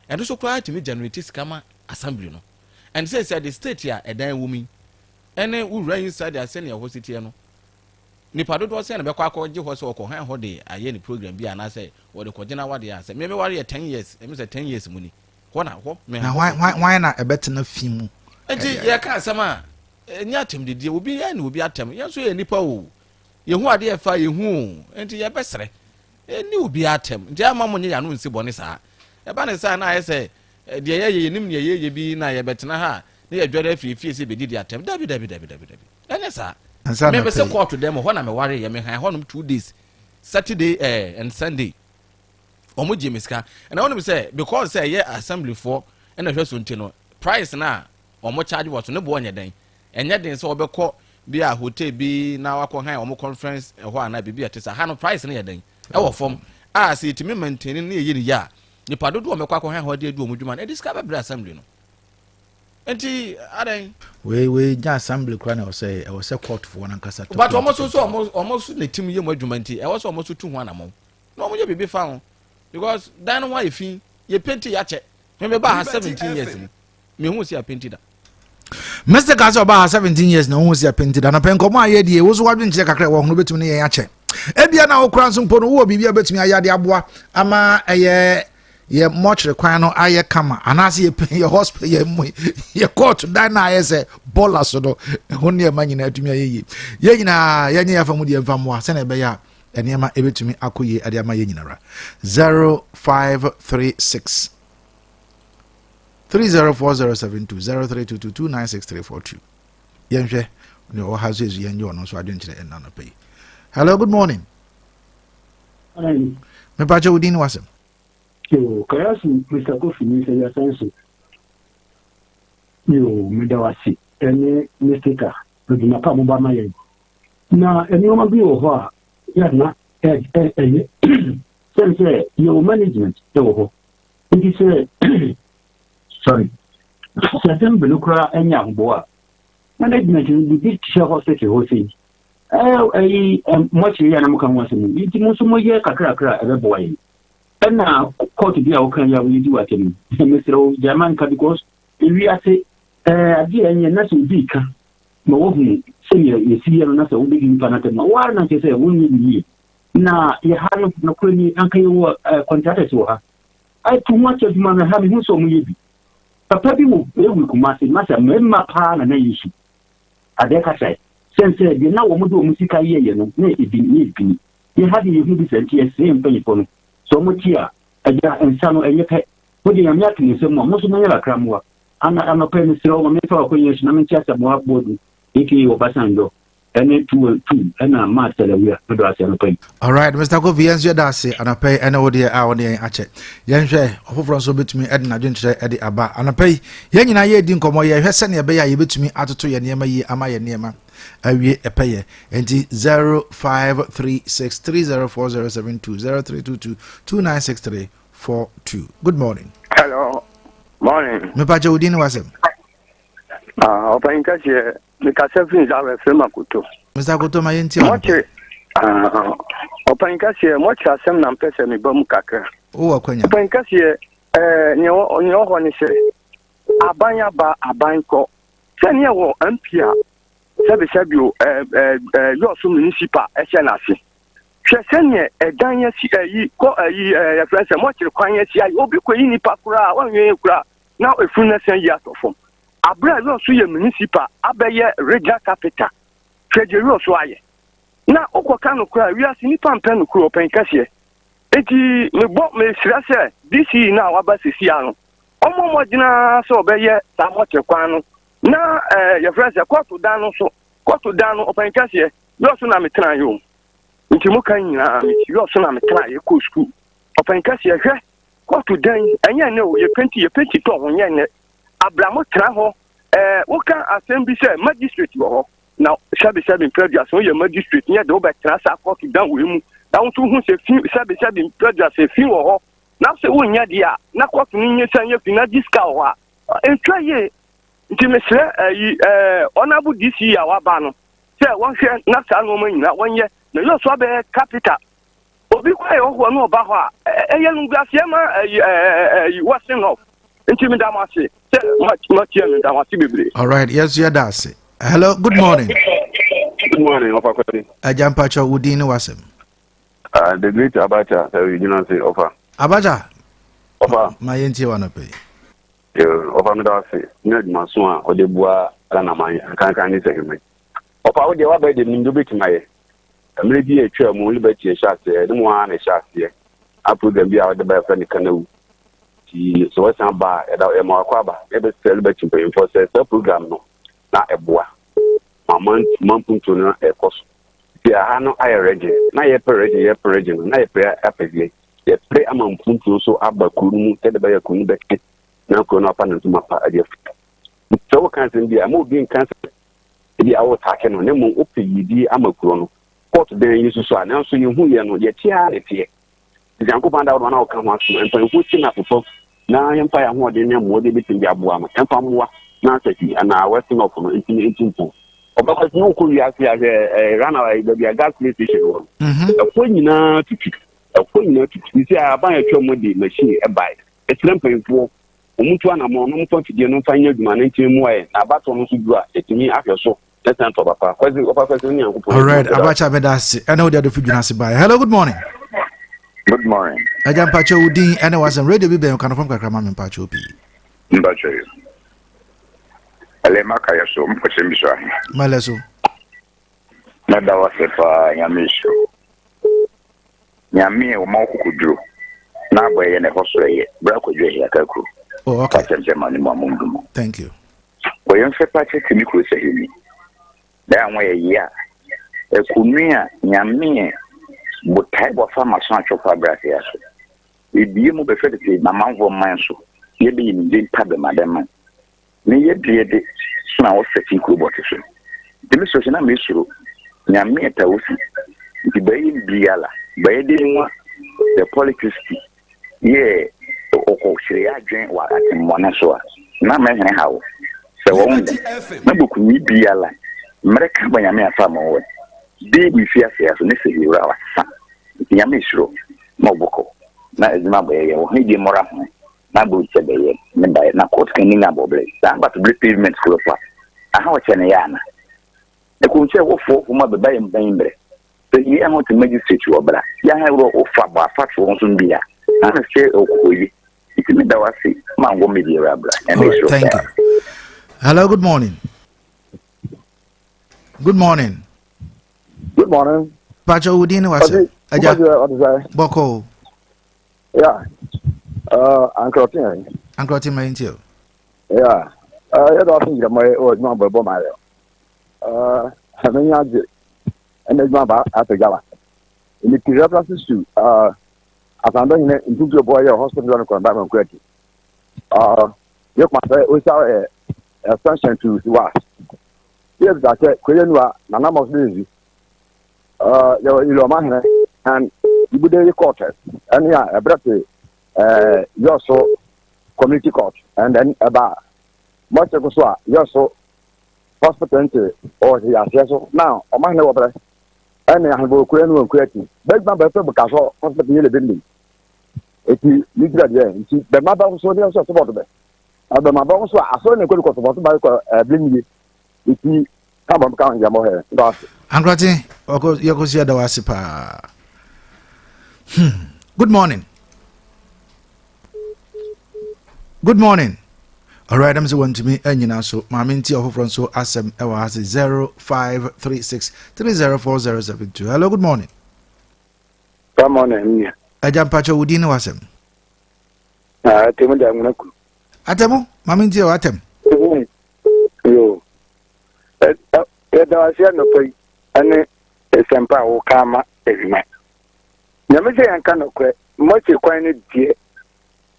and so quite to me generate scammer assembly no and say the state here a dan woman and who ran inside the senior city no nipa do do say na be kwa kwa je ho so ko han ho de aye ni program bi ana say wo de ko gina wa de say me worry 10 years me say 10 years muni ho na ho me na why na e betena fimu enti ye ka asama nya atem de obi ya na obi atem ye so ye nipa o ye hu ade e fa ye hu enti ye besere ni obi atem enti ama mo nya ya no nsi bone saa eba ne sa na ayese de ye nim ne ye bi na ye betena ha ne ye dwere afifie se bedidi atem dabi ene sa me be se court dem ho na me ware ye me han ho nom 2 days Saturday and Sunday omo je miska na wonu say because say ye assembly for na hwe so ntino price na omo charge was ne bo onye den enye den se obekọ bi a hotel bi na wakọ han omo conference ho ana bi atesa ha no price na ye den e wo fom a se itimi maintain na ye ni ya nipa dodo omekọ akọ han ho de adu omudwuma na discover bre assembly no enti adan we ja assembly kra na say e was court for one nkasa to but almost na tim ye mu adwuma enti e was almost tu ho anamon na omo je bibi fa ho because dan no ifin ye penti ya che me ba ha 17 years me hu si a penti da Mr. Kayaso ba 17 years na hu si a penti da na pen komo aye die wo so wadwen kire kakra wo hono betumi ne ye ya che ebia na wo kra so mpo no wo bibia betumi ayade aboa ama ye mortuary kwan no aye kama anase ye hospital ye court dan na aye se bola so do ho ne ma nyina atumi aye ye nyina ye nya fa mu de mfa mo a se na be ya enema ebetumi akoye ade ama ye nyinara 0536 304072 0322296342 yenhwe ne o hazo ezu yenye ono so adwenkyere enna no pay. Hello, good morning. Me pa che udin wasem. Yo, Kayaso Mr. Kofi ni se ASANTE. Yo, me da wasi. Ene mistake. Ndi na pa mo ba ma ye. Na eni o ma bi o ho a ya na sense your management do ho. Ndi se sorry. Certain belukra enya ho a. Management ndi di share hospital ho sei. Much ya na muka wase mu. Ndi mo so mo ye kakra ebe boy. Na court bi a wokan ya we di watem. Mr. German ka because we are say adi enye na so bi ka. Ma wo hu se ye si ya na so wo bi ni pa na te ma wa na ke se wo ni bi. Na ye ha no na ko ni an kan wo contractors wo ha. Ai too much of man ha mi hu so mu ye bi. Papa bi mo e wi kuma se ma sa memma pa na yisu. Ade ka sai. Sense de na wo mo do mu sika ye no na e bi ni bi. Ye ha de ye hu bi senti e se mpa no. So much here, aja ensano enyepe. Wodi ya miatu ni semo, musu manyala kramwa. Ana peni siro, wamefa wakonyeshi, na menchasa mwap bodu. Iki wabasando. Ene 2 ena matele wia. Mudu wasi anapeni. Alright, Mr. Kofi, yensu dasi, anapei, ene wodi ya awani ya ache. Yenshwe, ofufranso bitumi, edi na junchire, edi aba. Anapei, yenyi na ye di nkomo ye, hwesen ya beya, ye bitumi, atutu ya niyema ye, ama ye niyema. Awie epeye enti 0536304072 0322296342. Good morning. Hello. Morning. Me pache udini wasem. Opa inkaje mikase finza we fema kuto. Mr. Kuto ma yenti moche opa inkaje moche asem na mpese mi bom kakra. O akwanya. Opa inkaje nyo ho ni se abanya ba abanko. Sene wo ampia Sabio your municipal SNC. Sene edanya si ko ya friends much require si obi ko yini pakura wan yen kura now a fullness years of form. Abra yo so ye municipal abeye regional capital. Treasury so aye. Na okoka no kura wi asi ni pampa no kura open kase. Eti me bo me sira se this na waba sisi ano. Omo modina so obeye sa much kwan na your friends kotu dan no open case yo so na metran yo nti mo kan nyina yo so na metran ye ko school open case hwe kotu dan anya ne o ye penti to ho nya ne abramo tra ho wo kan assembly say magistrate wo na shabi prejudice so ye magistrate nya de wo be tra sa kotu dan we mu na wo tu hu se fi shabi prejudice se fi wo ho na se wo nya dia na kotu ni nya san ye fi na diska wo a entwa ye nti mesre honorable DC ya waba no se won hwe na sa no manyina wonye na yo so be capital obi kwa yo ho no ba ho a eye no gase ma washing off nti me da ma se much me da ma se bebre. All right, yes you dasi. Hello, good morning. Good morning, Ofa Kwesi. Ajampa cha udini wasem. The great Abacha, you know say Ofa. Abacha. Ofa. Ma yenti wana pe. Ofa me da se ned maso a ode bua na man kan ni se me ofa ode wa be de ndo betimaye amre bi etwa mu liberty e shase de mu ana shase a program bi a ode ba fa ni kanawu ti so wasan ba e da e ma akwa ba e be liberty pe info se program no na eboa man punto na e koso ti a no aye ready na ye ready na ye pre apedie ye pre amam punto so abakuru mu te de ba yakunu be na ko na pa na tuma pa ade so kan sen dia mo bi kan dia awo take no ne mo opeyidi amakuro no court den yesu so ana so yehu ye no ye tia etie janko panda wo na o kan ho aso en pa hu ti na fofo na ye mpa ya ho de ne mo de bitin bi aboa ma en pa moa na saki ana western of no intin obaka no ko wi afi run away be bia gas station wo ko nyina tutu si aban atwa mo de machine e bai e trempenfo omutu anamo no mfa fidie no mfa nya dwuma na ntimu aye na abato no so du a etimi ahweso tetan to papa kwazi opa kwazi ni ankopo. All right, Abacha bedasi ene odi adofidwuna se bai. Hello, good morning. Good morning. Ajampa cha udin ene wasem radio bi be kan from kakrama me pacho opi. Mbacho yo. Ale Kayaso mpose mbiswa. Maleso. Nada wase pa nyamisho. nyame o ma kokuduro na boye ne hoso ye bra kodwe ya kaku oh okay thank you boye mfe pa cheti mi ko sehimi da anwa ye ya ekunua nyame botai bo fa maso atwofa bra ya so ebie mu be fe de mama vo man so ye be yin de tabe madema ne ye die de na wo seti ko bo te so de so na me suro nyame ta wosi ti bayi biala bayi de nwa the politics ye o shiri adwen wa atemona so na me hene hawo se wo na boku ni biala mereka banyame afa mo we bi bi fi afia so ne se bi ra wa sa nyame suro mo boko na ezima bayi ye wo hidi mora ho na bu che bayi ne bayi na court kan ni na boble sa ba to be pavement full of aha wo che ne yana e ku che wo fo ma be bayi mbre ye ho to magistrate obra ya ha ro ofa ba fatwo won so bia ana se okoyi itimi da wasi ma ngo media bra and thank you. Hello, good morning. Good morning. Good morning. Pacho Udini was Aja Boko. Yeah. Uncle Tim. Uncle Tim Maintio. Yeah. I don't think my old number bomb. I mean, and there's my bar at the gala. In the references to ASANTE in two boy hospital on Condam Credit. You must say, we saw a extension to us. Yes, that's it. Koreanwa, Nana was busy. You man, and you would do quarters. And yeah, a brother, you also community court, and then about much of us, you also hospital or the assessor. Now, a man over. And I have Korean one creating. Beg my better because hospital in the building. It is legal, yeah. The mother also knows about it. The mother also, I saw a good about bringing it. It come on, count your more. Angrati, Yokosia Dawasipa. Good morning. Good morning. All right, I'm going to me and you now so my minty of front so asem ewa 0536 304072. Hello, good morning. Good morning. Ajam Pacho Udini wasem. Temu da munaku. Atemu, my minty o atem. Yo. Da wasia no pay ane esempa wo kama ezima. Nyame se yanka no kwe, mo che kwan ne die.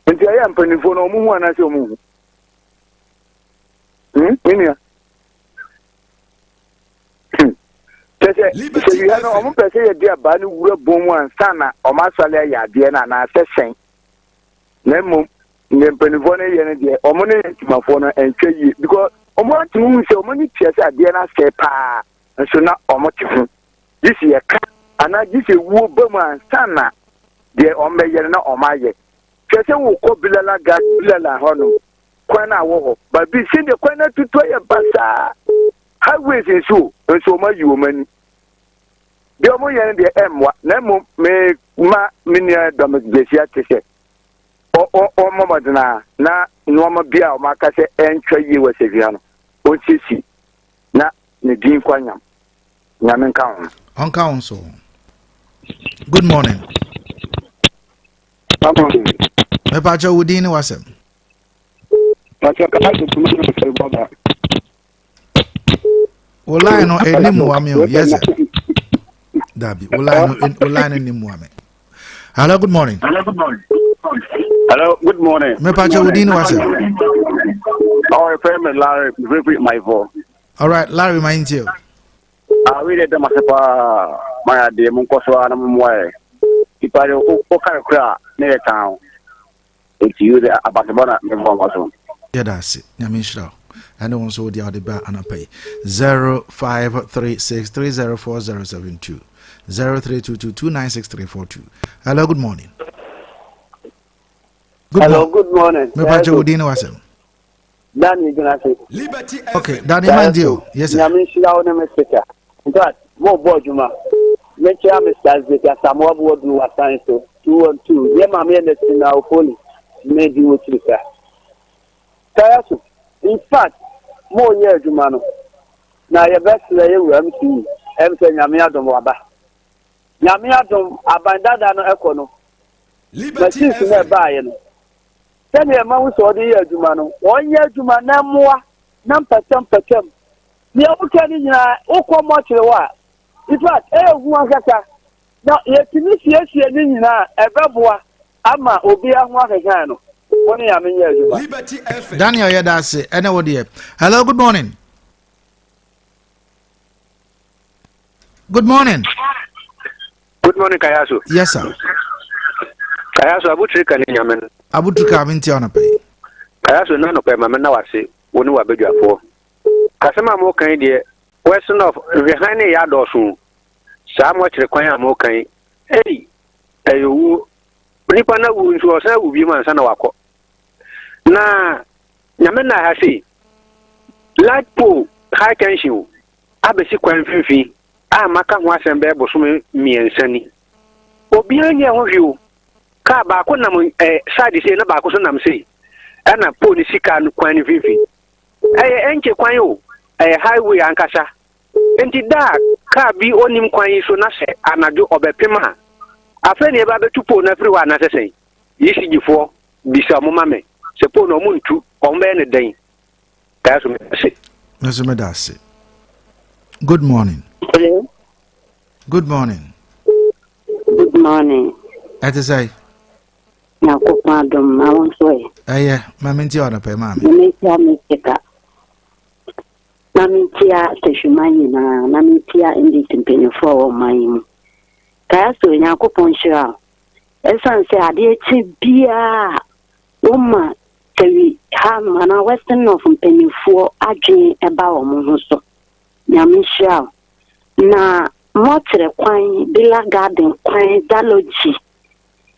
Nti ayi ampanifo no mu hu anase omu. Minia. Tese you know omu pese ye dia ba ni wura bomu ansa na o ma sale ya de na na sesen. Na mu nyempanifo ne ye ne de omu ne timafo no entwe yi because omu atimu se omu ni tiese ade na se pa nso na omu tifu. Disi ye ka ana disi wo bomu ansa na de ombe ye na omaye. Tese wo ko bilala ga bilala hono. Kwana wo ba bi sin de kwana tuto ya basa highways so ma you mani de omo yen de emwa na mo me ma minia domestic tese o mo madina na no ma bia o ma ka se entwa yi wasevia no o sisi na ne din kwanyam nyame nka ho on council. Good morning. Me Pacho Udini wasem. Ola no enimu ame yes sir. Dabi ola no enimu ame. Hello, good morning. Hello, good morning. Me Pacho Udini wasem. Our friend Larry repeat my voice. All right, Larry mind you. I really don't masepa my de mun koso ana mumwa. Ipare o kara ne town. It's you the abatbona me bongoso. Yeah, that's it. Nyamishra. And also the other bar and pay 0536 304072 0322296342. Hello, good morning. Hello, good morning. Me Pacho Udini wasem. Danny Ganasi. Okay, Danny mind you. Yes, sir. Nyamishra on me speaker. In fact, more bojuma. Me chair Mr. Zeka Samoa would do assign to 212. Yeah, my man is now fully made you with you, sir. Kayaso, in fact, more year Jumano. Now your best lay MC, MC Yamia Domwaba. nyame adom abandada no ekono Liberty machines na baaye no sɛne ɛma wo sɛ ɔde yɛ adwuma no wɔnyɛ adwuma na mmoa na mpɛtɛm ne woka ne nyinaa wokɔ mmɔkyere hɔ a infact ɛyɛhu ankasa na yɛtumi siesie ne nyinaa ɛbɛboa ama obi aho ahwehwɛ no wo ne nyame nyɛ adwuma Liberty FM. Daniel Yedase, and what dear. Hello, good morning. Good morning. Good morning, Kayaso. Yes, sir. Kayaso, Abutrika Ninyaman. Abutrika Mintiana pay. Kayaso, none of them, Manawasi, when you are big for. Kasama more kind, dear. Western of behind a yard or soon. Some watch require more kind. Hey, you Nipana wounds was a woman, son of Wako. Na Yamena has say, like Poe, high tension. Abesi Quan Fifi. Maka was and bear was me and Sunny. Obian Yahu, Car Bakunam, side is in a Bakusanam say, and a pony sika and Quan Vivi. Enche Quayo, a highway Ankasa. And the dark car be on him Quayi so nase, and I do obepima. A friend about the two pon everyone as I say. Yes, before, be some mamma, suppose no moon to, or man a day. That's what I say. Nazumedasi. Good morning. Hello. Good morning. Good morning. At the say, now, Madam, I won't say. Aye, Mamintiana pay, mammy. Namitia, Teshumania, Namitia, in this company for my Kayaso, Yakupon Shell. As I say, I did Tibia, Woman, Terry, Ham, and a western of penny for Ajin about Monoso. Yamisha. Na motre kwan bila garden kwan dalogy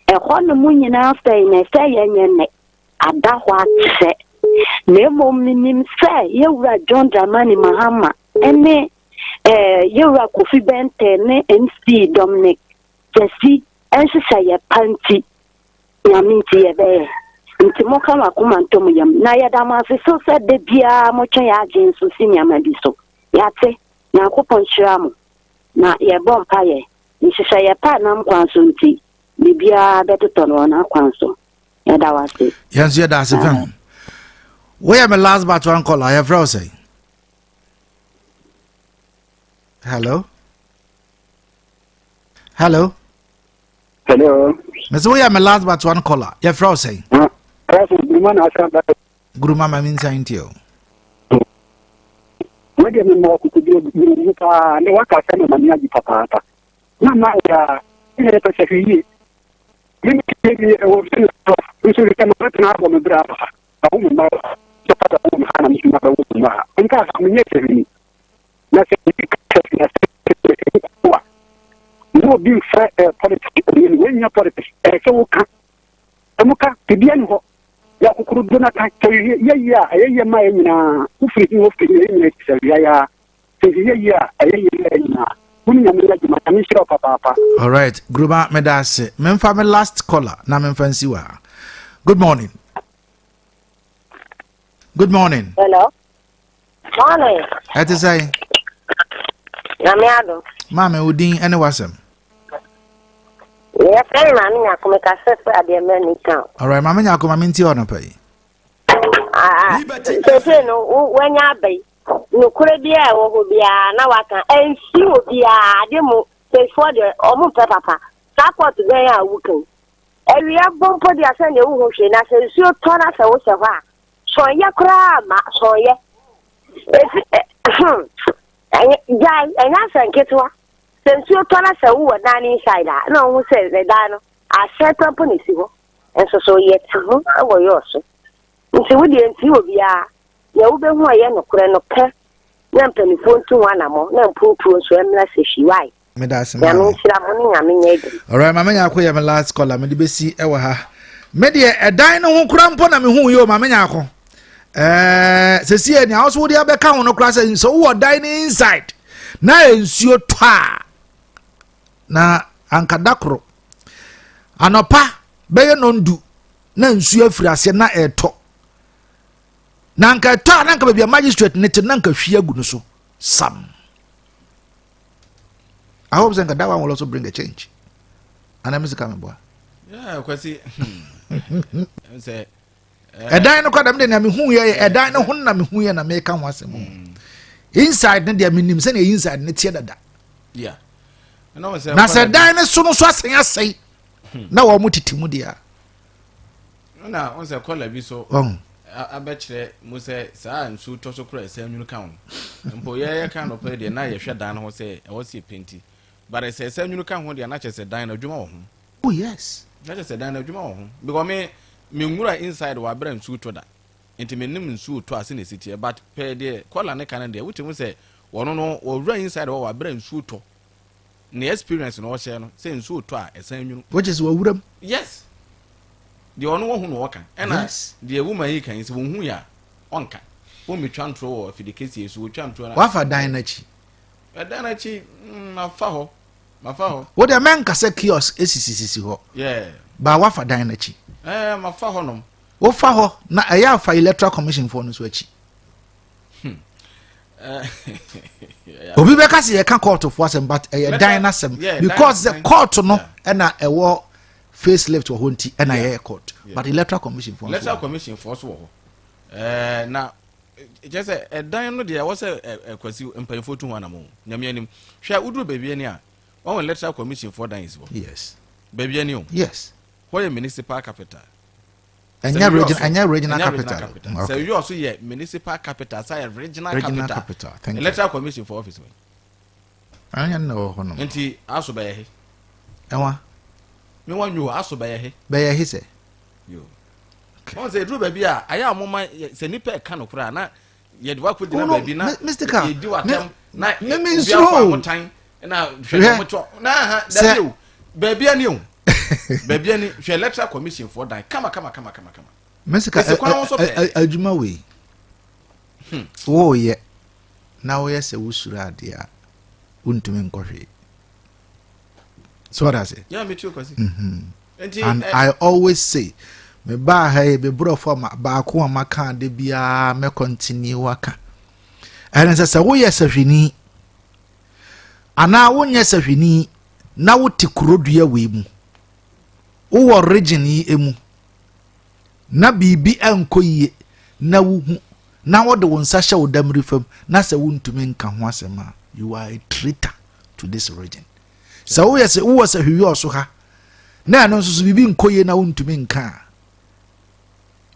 e hono mu nyina fa ina fa yenye ne ada ho atse na mom nim fa yewura John Dramani Mahama ene yewura Kofi Bente ne MC Dominic Jesse enhyehyɛ ye panti na minti ye be nti mo kama kuma ntom yam na yeda ma se so se de bia mo twen ya agin so si nyama bi so yate na akopon hyiram na ye bom paye nhyehyɛ ye pa na mkwanso nti bibia betoto no na kwanso yeda wase Yes, yeah, that's a fan. We have a last but one call. I have Rosie. Hello. Hello. Hello. Mr. We have a last but one caller. You have Rosie. Guruma means I you. Wege ni mwako kujuta ni waka sana mamiaji papa. Na maya ile pesa hii. Mimi kile wofisi usuri kama watu na hapo mbra hapa. Au mbao chapata au mhana mshima kwa mwa. Nka mnyeke hivi. Na sisi kwa no being politics when you politics so amuka tibiani ho ya kukuruduna ka ya ma nyina ufiri ho firi nyina ya nyina kunya mira jima kamishira papa. All right, Gruba Medase. Memfa me last caller na memfansi wa. Good morning. Good morning. Hello. Morning. At the say. Namiado. Mama udin ene wasem. Yeah, friend, mami nyako kase for ademani town. All right, mama nyako mami nti ona pay. So no when ya bay. No kure bia wo ho bia na waka ensi wo bia ade mo say for the omo papa. Support dey a wukan. Ewia bompo dia se ne wo ho hwe na se nsuo tona se wo se ho a. So ye kura ma so ye. Jai enya sanketwa. Since you told us who were down inside that, no one says the dino. I set up on it, and so yet, I was yours. Until we didn't see what we are. You will be who I am, no crenoke. None penny phone to one more, none poor so unless she white. Medas, I mean, all right, Mamma, I have a last call. I'm the BC Ewaha. Media a dino who crampon and who you, Mamma Yako. Cecilia, house would have a count of classes, so what dining inside. Na ensio twa na ankadakro anopa beye nondu na nsuo afiri ase na eto na anka na anka bia magistrate ne te na anka hwia gu no so sam I hope that one will also bring a change. And I'm coming, boy. Yeah, because say a dino got them, then I mean, who a dino who na make come once more. Inside, then they mean send inside, and it's that. Yeah. And I said, Dino soon as I say, now I'm with Timudia. Now, once I call a so, I bet you, Muse, sir, and so to cry, same you count. And boy, kind of play the night, shut down, or say, I was a painty. But I say, same you count when the another said, Dino Jumo. Oh, yes. That is a Dino Jumo. Because me mura inside wa brain suit to that. Into me name suit to us in the city, but pay the call and a Canada, which will say, or no, or run inside our brain suit to. The experience in all channel, saying suit to a same you. Which is what would Yes. The only one who walk, and yes, the woman he can is whom we are on can. Whom we try to or if the case is we try to. What for Dinachi? A Dinachi, my foul. What a man can say kiosk is. Yeah. But what for Dinachi? My foul. What for na a year for electoral commission for Nuswachi? Obi Becasi, a can court of was but a dynasm because the court no and a war. Facelift or hunty and a hair court, but electoral commission for electoral commission for so. Now, just a dino there was a question and pay for 2 1 among Yamianim. Shall we do baby any? One electoral commission for dines. Yes, baby any? Yes. Why a municipal capital? And your regional capital. So you also yet municipal capital, say regional capital. Electoral commission for office. I know. And he also by a me want you also by a he say you once they do baby I am mama say nipa can okura na ye work with the baby na Mr. Car you do attempt na me so time na na that you baby ani o baby ani she electoral commission for that come Mr. Car adwuma we oh yeah now yes e wusura dia untumi nkɔhwe. So what I say? Yeah, me too, and I always say, me ba hey be bro for ma ba ko ma kan de bia me continue waka. And as I say, wo yes ahwini. Ana wo yes ahwini na wo ti kurodua we mu. Wo region yi emu. Na bibi ankoyie na wo hu. Na wo de won sa hye wo damri fam na se wo ntumi nka ho asema. You are a traitor to this region. So we say who was a who also ha na no so bibi nkoye na untumi nka.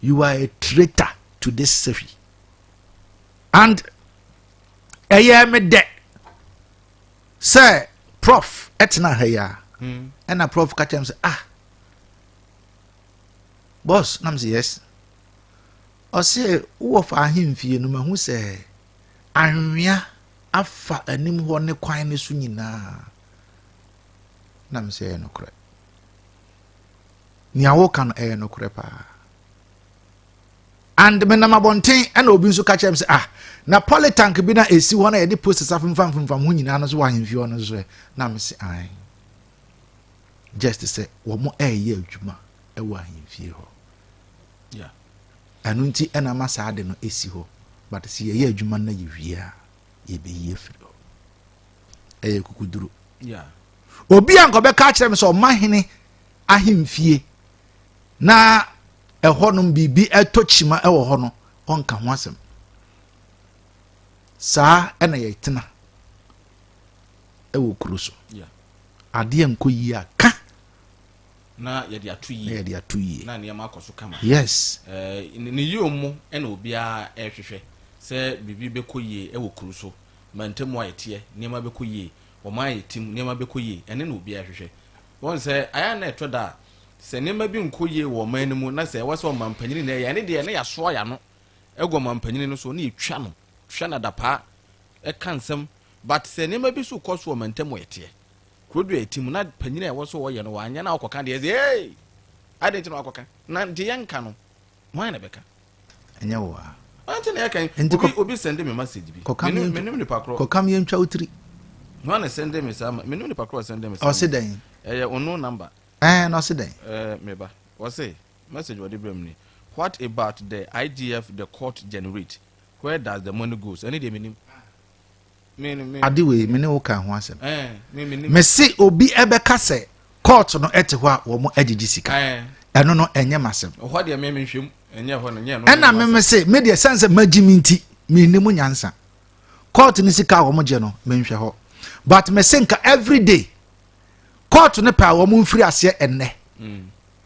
You are a traitor to this city. And me de say prof etna haya and a prof catch him say boss nam say yes o say who of ahimfie no mahu say anwea afa anim ho ne kwan ne so nyina. Nam say no kure. Ni awo kan no kure pa. And me na mabonten and obi nso ka chem say na polytank bi na esi ho na ye de posts afemfam ho nyina no so wa hemfi ho no so na me say ai. Just to say wo mo ye adwuma e wa hemfi ho. Yeah. Anu nti na ma sa ade no esi ho. But see ye adwuma na ye wia ye be ye firi ho. E kukuduru. Yeah. Obi anko be ka kire me so mahene ahemfie na ehonum bibi etochima ewo ho no onka ho asem sa ena ye tena ewo kuruso ade enkoyi aka na ye de atuyi na ne ma akoso kama. Yes ni yomu ena obi a ehwehwe se bibi bekoyi ewo kuruso mantemu ayete ne ma bekoyi o my team nema bekoye ene na obi ahwehwe won say aya na etoda se nema bi nkoye wo man mu na se wase o mampanyini na ya ne de ne ya so ya no ego mampanyini no so na etwa no hwe na dapa e kansem but se nema bi so koso o mantem yete krodu etim na panyini e wose wo ye no wanya na akoka de hey adenti no akoka na de yanka no mo na beka enya wo anti na yakan obi send me message bi menim ni pakro kokam ye ntwa utri. No one send them is me no ni pakro send them is. O se den. Ono number. No se den. Meba. O say message what Ibrahim ni. What about the IGF the court generate? Where does the money goes? Any dey meaning? adewe me ne wo kan ho asem me se obi ebeka se court no ete ho a wo mo agigi sika eno no enye masem ho de me hwem enye ho no nye no ena me se me de sense magimenti me ne mu nyansa court ni sika wo mo je no me nhwe ho but me se nka every day court ne pa wo mo mfiri ase enne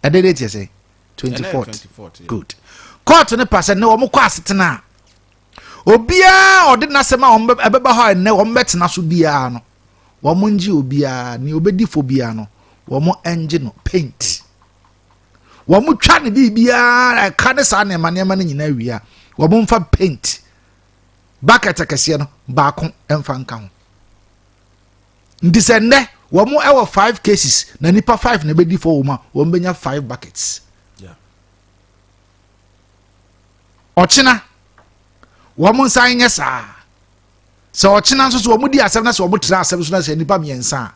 date you say 24th good court ne pa se ne wo mo kwa asetena obia ode na sema obeba ho enne wo mbetena so bia no wo mo nji obia ni obedi fo bia no wo mo enje no paint wo mo twa ne bibia ka ne sa ne manema ne nyina wia wo mo mfa paint bucket akese no ba ko emfa nka ho ndisende wo mo ewo 5 cases na nipa 5 na bedi fo wo ma wo mbenya 5 buckets yeah ochina wo mo nsan nye sa so ochina nso so wo mo di asem na so wo mo tra asem so na se nipa miensa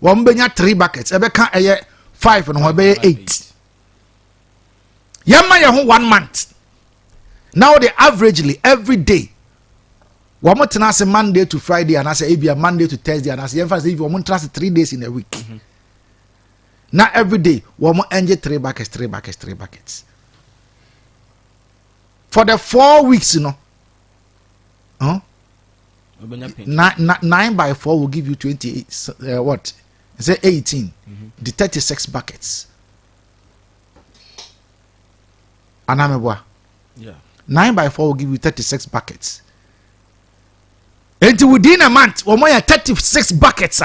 wo mbenya 3 buckets ebe ka eye 5 no ho be 8 yamma ye ho 1 month now the averagely every day wo mo tena se Monday to Friday and say ebia Monday to Thursday and say yemfa say if wo mo tena se 3 days in a week now every day wo mo enje 3 buckets for the 4 weeks you know 9 by 4 will give you 28 what say 18 the 36 buckets anamebwa yeah 9 by 4 will give you 36 buckets and within a month or more 36 buckets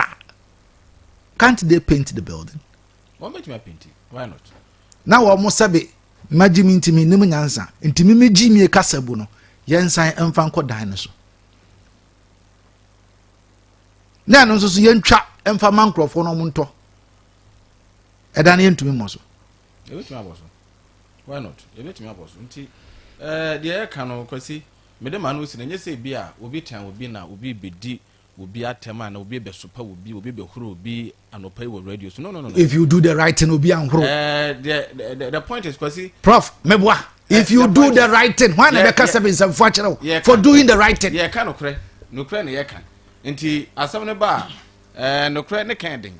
can't they paint the building what make me paint it why not now almost sabe imagine intimi nim nyansa intimi meji mi kasabu no yensan emfa nko dan so na no so yentwa emfa mankrofo no monto edan yentumi mo so ebetumi aboso why not ebetumi aboso nti de ka no kwasi mede ma no si na nyese bia obi tan obi na obi bedi obi atema na obi besopa obi behuru obi anopai wo radio so no if you do the right thing obi anhuru the point is kwasi prof mebwa if you do the right thing why na be ka seven some for doing the right thing yeah ka no kre na ye kan nti asam ne ba no kre ne kan den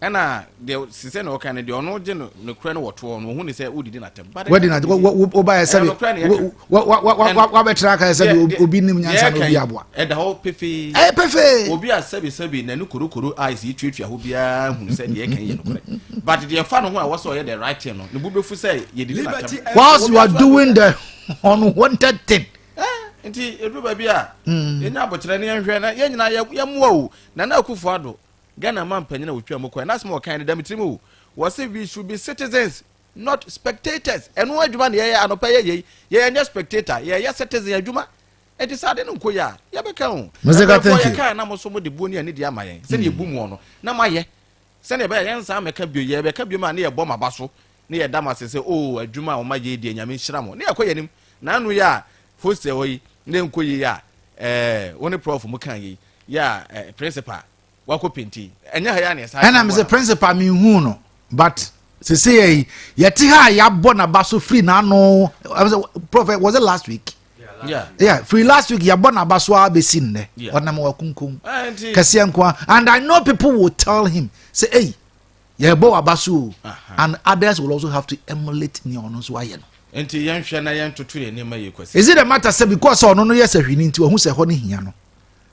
ena de sise na okan de ono je no kre no woto no hu ni se udidi na tem what did wo ba ya sabe wa betra ka sabe obi nim nyansa no obi aboa da ho pefe obi asabe na nu korokoro eyes itwetwa ho bia hu se de kan ye no kre but de fa no ho a wo so ye the right thing no ne bu befu se ye didi na tem whilst you are doing the unwanted thing nti edu ba bia enya abokyere ne nhwe na ye nyina ye moa o na akufo ado Ghana man panyina wotwa moko na asem okan da mitrimu wo say we should be citizens not spectators eno adwuma ne ye anopa ye nya spectator ye citizen adwuma enti sade no nkoya ye beka ho muzika thank you ya na mo so mo de boni ani de amayen se ne ebu mu no na maye se ne be ye nsa meka bio ye beka bio ma ne ye bɔ mabaso ne ye dama se o adwuma o ma ye de nyame nhira mo ne yakoya nim na anu ya hose hoyi ne nkoyi ya woni prof mu kan yi ya principal wako penti enya ha ya ne sa and I'm the principal me hu no but se say yeti ha ya bɔ na baso free na no prophet was it last week yeah free last week ya bɔ na baso abesi nne onam wakunkum kase nko and I know people will tell him say hey ya bɔ abaso and others will also have to emulate ni ono so aye no enti yenhwe na yentoto ne ma yekwase is it a matter say because ono no yes ahwini nti ohu se ho ne hia no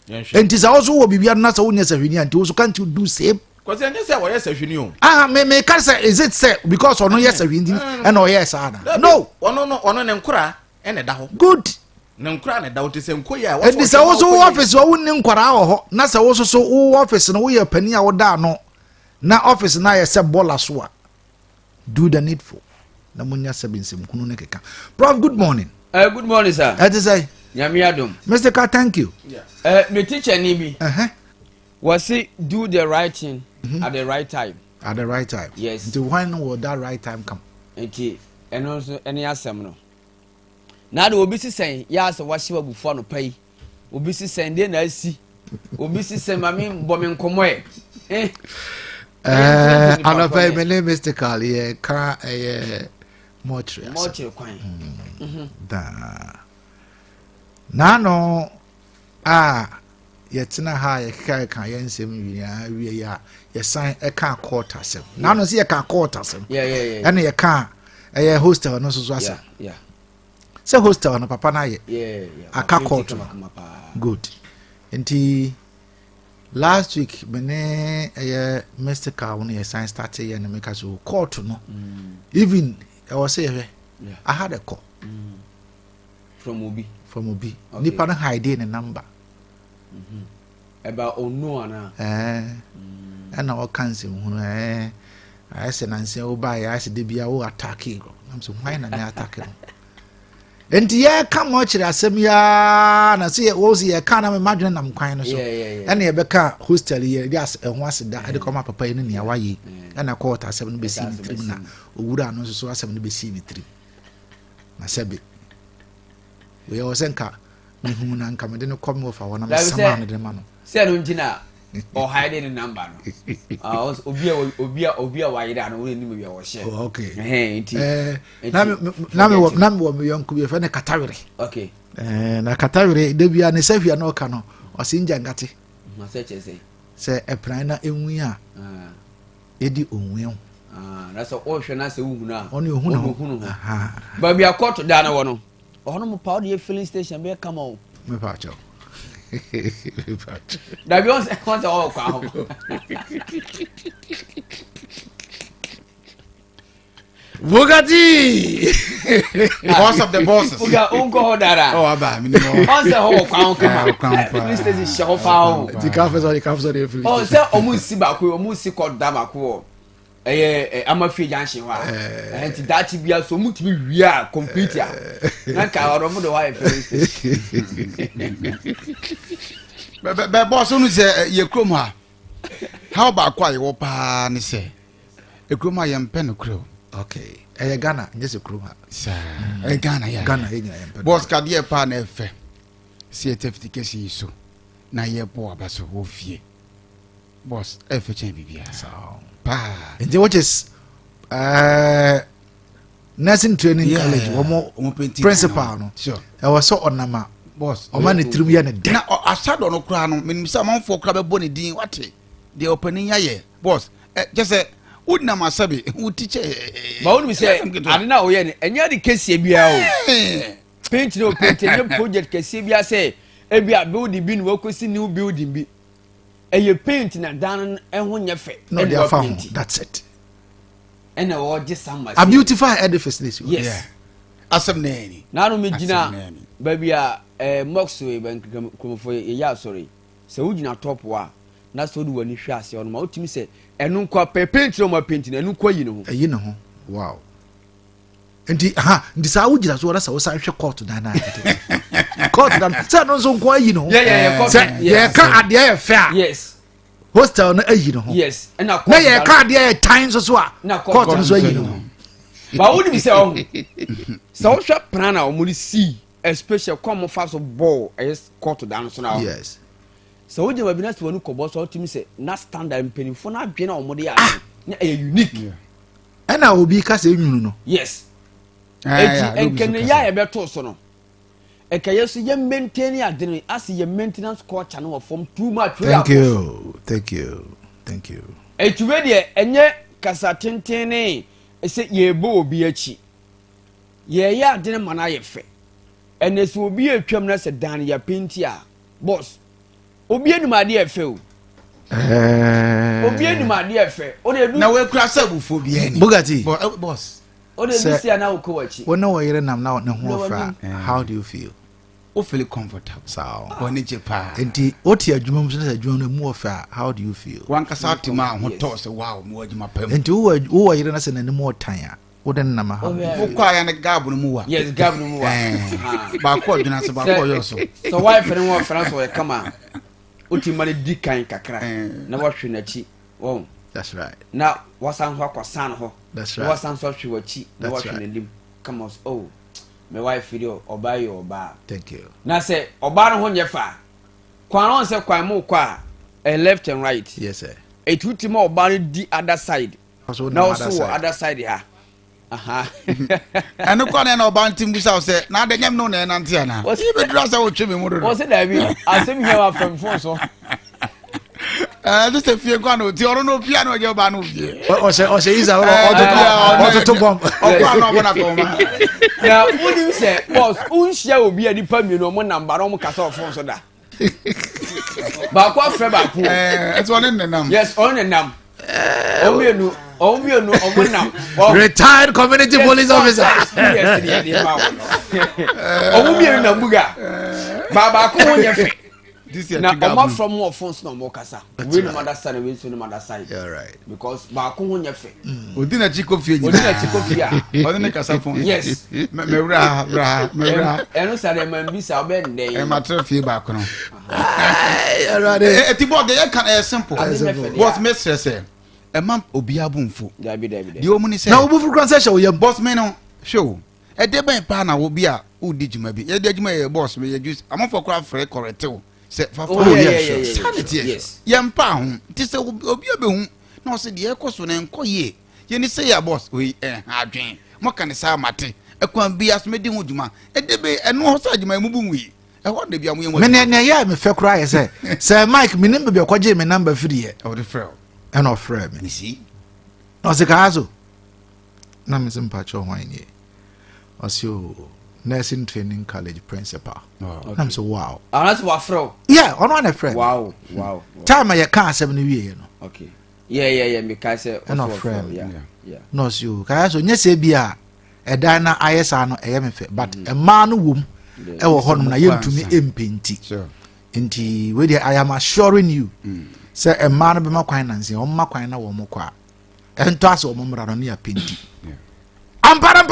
enti sa also wo bibia na sa wo nyesa hwini anti wo so can't you do same because anya say wo yes ahwini o me can say is it say because ono yes ahwini and o yes ada no ono ne nkora ene da ho good ne nkora ne da ho te se nkoya wo enti sa wo so office wo ne nkora ho na sa wo so wo office no wo ye pani a wo da no na office na ye se bola so a do the needful na munya sabinsem kunu ne keka prof good morning good morning sir it is I Nyamiadum. Mr. Ka, thank you. Yeah. My teacher Nibi. Was say do the right thing at the right time. At the right time. Yes. So when will that right time come? Okay. And also any asem Now the obisi saying yes what she will before no pay. Obisi saying then I see. Obisi say mami bombing komoe. I'm afraid my name is Mr. Kali. Ka mortuary. Mortuary. Da. Nano yɛtena ha yɛkeka yɛnsɛm wie ya yɛsan ɛka court asɛm na no sɛ yɛka court asɛm ɛne yɛka ɛyɛ hostel no so asɛm sɛ hostel no papa na yɛ aka court good nti last week mene ɛyɛ mystical no yɛsan start yɛ no meka so court no even ɛwɔ sɛ yɛhwɛ I had a call from Obi nipa no hide ne number about ono ana ɛna ɔka nsɛm hu ayɛ sɛ nanse wo ba ayɛ sɛ de bia wo attack go nam so why na me attack no enti yɛ ka mo kyerɛ asɛm ya na sɛ wo sɛ yɛ ka na me madwene nam kwan no so ɛna yɛ bɛka hostel yɛ de ɛho aseda ɛde kɔma papa yɛ no nea wayɛ ɛna court asɛm no bɛsi ne tirim na owura no so asɛm no bɛsi ne tirim na sɛbe we yɛ wɔ sɛ nka mehu na nka mede no kɔme wɔ fa wɔ na mesama no de ma no sɛ no ntina or hiding the number no obi a wayira no we ni me wo share okay na me wo me yonko bi fe ne katawere okay na katawere de bia ne safia no ka no o se njangate ma se che se epran na enwu a edi onwu na so o hwe na se wu na oni ohunu ba bia court da na wo no ono mo pa the filling station be come on me pa cho da bi on se all kwa Bugatti boss of the bosses uga unko hodara oh aba mi no on se ho kwa kama please this is show pa the cafe sorry oh se omu si ba ko omu si ko da ba ko amafi junction wa enti dachi bia so mutimi wia complete ya na ka oro mu do wa be boss unu se ye krom ha how ba kwa ye wo pa ne se e krom ha ye mpe no kro okay Ghana nyese krom ha sa Ghana ye nyina mpe boss ka de pa na efe certification so na ye bo abaso wo fie boss efe chen bibia so and which is nursing training college one principal no sure I was so on nama boss o man 3 years na na asado no kra no menim say man for kra be boni din wate the opening yaye boss just say would na masabe would teach ba wonu say ade na o ye ne enya de kese bia o paint no paint any project kese bia say e bia building bi no wakosi new building bi eye paint na dan ho nyefe no they are found that's it and o just some a beautiful edifice this yes yeah asem nani na no me gina baby a moxway bank komfo ya sorry se wo gina top wa na so do wani hwe ase on ma otimi se enu kwa paint no ma paint na enu kwa yi no ho wow ndi sa wo gina so wala sa wo san hwe court dan na court dan se no so kwa yi no yeah court yeah ka ade ya fair yes hostel na ayi no yes na ye ka ade ya time so a court no so ayi no ba wo di se o so wo hwe plan na o mo si especially come fast ball is court down so now yes so wo je ma bi na se wonu kobo so otimi se na standard penifo na adwe na o mo de ya na unique ana obi ka se nwunu no yes enkene ya e beto so no Kayaso ye maintain adene as ye maintenance culture no from too much. Thank you. Etuwe de enye kasa tentene ese ye bo obi achi. Ye ya adene mana ye fe. Ene so obi atwam na se dan ya penti a boss. Obi enum ade e fe o. Obi enum ade e fe. O de na we kura sabufo bi eni. Bugatti. Boss. O de bisia na uko wachi. Wona wo yere nam na ne ho fra. How do you feel? O feel comfortable. So, oni jepa. Enti oti adwuma mso na adwuma no mu ofa. How do you feel? Wan kasa tima ho to se wow mu adwuma pam. Enti wo yere na se na ne mu otan a. Wo den na ma ha. Wo kwa ya ne gabu no mu wa. Yes, gabu no mu wa. Ba ko adwuna se ba ko yo so. So wife ne wo fra so e kama. Oti mane dikan kakra. Na wo hwe na chi. Wow. That's right. Na wasan ho akwasan ho. That's right. Wasan so hwe wachi. Na wo hwe na lim. Come on. Oh. My wife video oba yo oba. Thank you. Na say oba no ho nyefa. Kwan on say kwan mu kwa left and right. Yes sir. Etuti ma oba no di other side. Also na also other side ha. aha eno kwa na obantim bisa say na de nyam no na nante ana o si be dura say o tweme mu do o se da bi asem here wa from phone so this a fie kwa no ti oro no pia no je ba no fie o se iza o to bomb o kwa no bona ko ma na woni say boss unhia obi a nipa mi no mo number no mo kasa o phone so da ba kwa frɛ ba ko it's one in the name yes on the name omienu omunam retired community police officer omubienu na muga ba ko honya fe na omo from more phones na mo kasa we no mother side we so no mother side yeah right because ba ko honya fe odina chikofie odina kasa phone yes mewra eno sare man bi sa obe ndey e matra fie ba ko no eti bo de can simple what makes say e man obi abunfo dabi di omuni say na obufu kran say show boss me no show e de ben pa na obi a odi juma bi e de juma ye boss me ye juice amafo kra frɛ correct say fa sanity yes ye mpa ho ti say obi obehu na o say de e koso na enko ye ye ni say ya boss we adwen mo kan say amate e kwan bi asmedi ho juma e de be eno ho sa juma mu bu wi e ho de bia mo ye mo me ne ya me fɛ kra ye say Mike me nim be kwaje me number free ye o de frɛ and of friend me see no se kazo na me sim pa cho hwan ye osio nursing training college principal I'm so wow that's what fro yeah on one friend wow time ya kan asem no wie no okay yeah me ka say and of friend yeah no so kazo nyese bia edan na ayesa no eye me fe but e ma no wom e wo honom na yentumi empenti nti we I am assuring you say a man be ma kwan nanse o ma kwan na wo mo kwa ento ase o mo mra no ne apenti ampara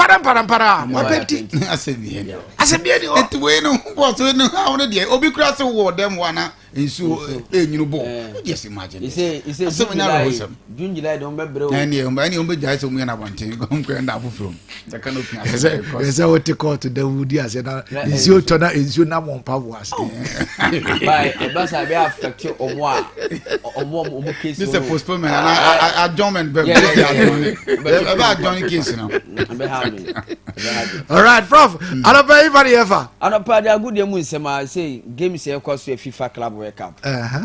mo apenti asebie ni o eti we no boss we no how no de obi kura se wo dem wana ensu enyinu bo just imagine you say June July don be brew any o be jai so mu na banten kom kwen da afufrom the canopy ese o te court da wudi ase na ensu to na ensu na mo mpa bo ase by e ba sa be affect omo case this a postponement and adjournment be ba adjourn case no be have me all right prof anopa everybody ever anopa dia good dem nsema say game say cause FIFA club World Cup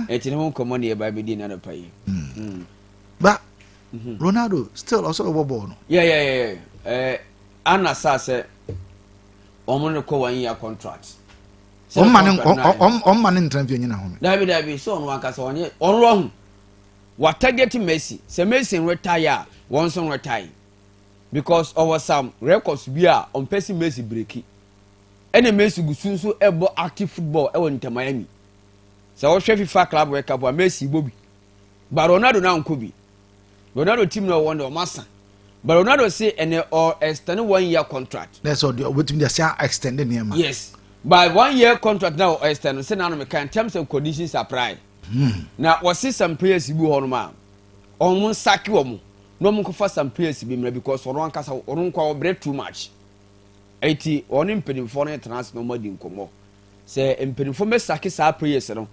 eti ne ho komo ne ba be di na anopa yi ba Ronaldo still also a ball no yeah ana say omo ne ko 1 year contract on man interview nyina ho dabi so on wanka so onye onro hu what target Messi say Messi retire one son retire because over some records bi a on person Messi breaki ene Messi gusun so ebo active football e won Miami so wo hwe FIFA club World Cup Messi bobi but Ronaldo na nko bi Ronaldo team no won the massa but Ronaldo say ene or extend 1 year contract that's all wetin dey say extended near man yes by 1 year contract now extend say na no me kan terms and conditions apply na what see some players bi ho no ma on saki wo mo no mo kofa some players bi mra because oron kasa oron kwa break too much 80 on impedimfo no trans no madi nkomo say impedimfo me saki sa players no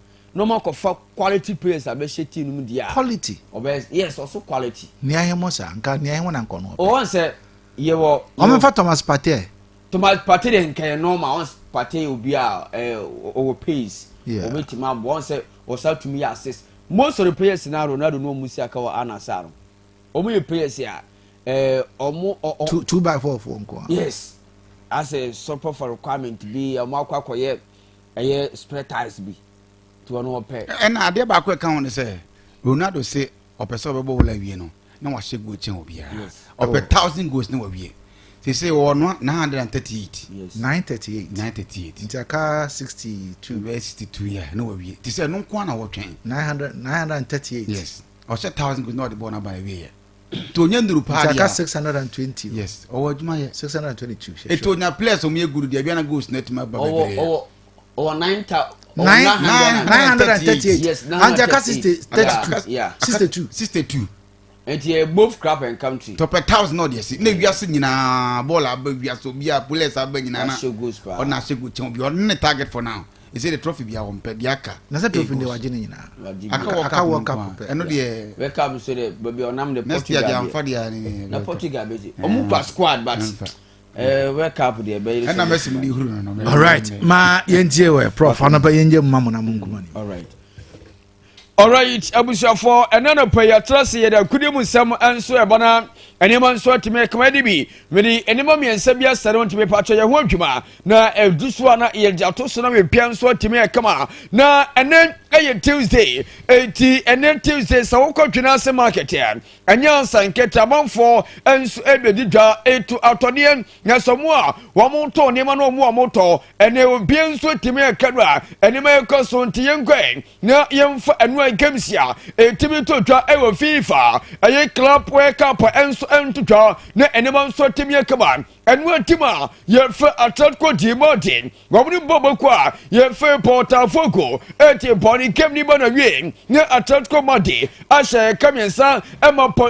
mo kofa quality players abehye team no dia quality obes yes also quality ni ahemo sa nka ni ahemo na nkono o say ye wo o me fa Thomas Partey de nka normal on Partey obi a o pace o metima bo say o sa to me assist most of the players na Ronaldo no musi aka wa anasaro o mo players ya omo 2x4 nko yes as a support for requirement be o mo akwakoye spare tires bi to no pay and ade ba ko kan won say Ronaldo say opese obebo wala wie no na wa shego chen obi a ope 1000 goals na wa wie say wo no 938 yes 938 ntaka 62 yeah no wa wie say no kwa na wo twen 938 yes o say 1000 goals na the ball na ba wie to nyanduru pa ntaka 620 yes o adwuma ye 622 eto nya players o me guru dia bia na goals na tima ba ba o 938 yes ntaka 62 and you both crap and country top 1000 no dey see na wiase nyina ball aba wiase obi a police aba nyina na na on na shego chen obi on target for now is it a trophy be our pediaca na se trophy de wagye nyina aka world cup eno de world cup so de baby onam de Portugal de amfa de ani na Portugal beji omu pa squad but world cup de be na Messi mu di huru no all right ma yentie we prof anapa yenje mma na munkumani all right abusuafo enana pa ya trust ye da kudimu sam anso e bana enema nso atime kamadi bi medi enema miensa bia sare ontime pacho ye ho adwuma na eduso na ye jato so na me pia nso atime kama na enen Tuesday enen Tuesday sa wokotwena se market ya anya sanketa manfo enso ebedi dwa etu atodie na somo a wo monto nema no mo moto ene obi nso atime kadwa enema ekoso ntiye nkwen na yemfa enu gamsia etimi to dwa ewo FIFA aye club world cup enso entutwa na enema nso atime kama enu atima yefe Atletico de Madrid wamni bobokwa yefe Botafogo eti Kemni bana wi ne Atletico Madrid ashe kamiensa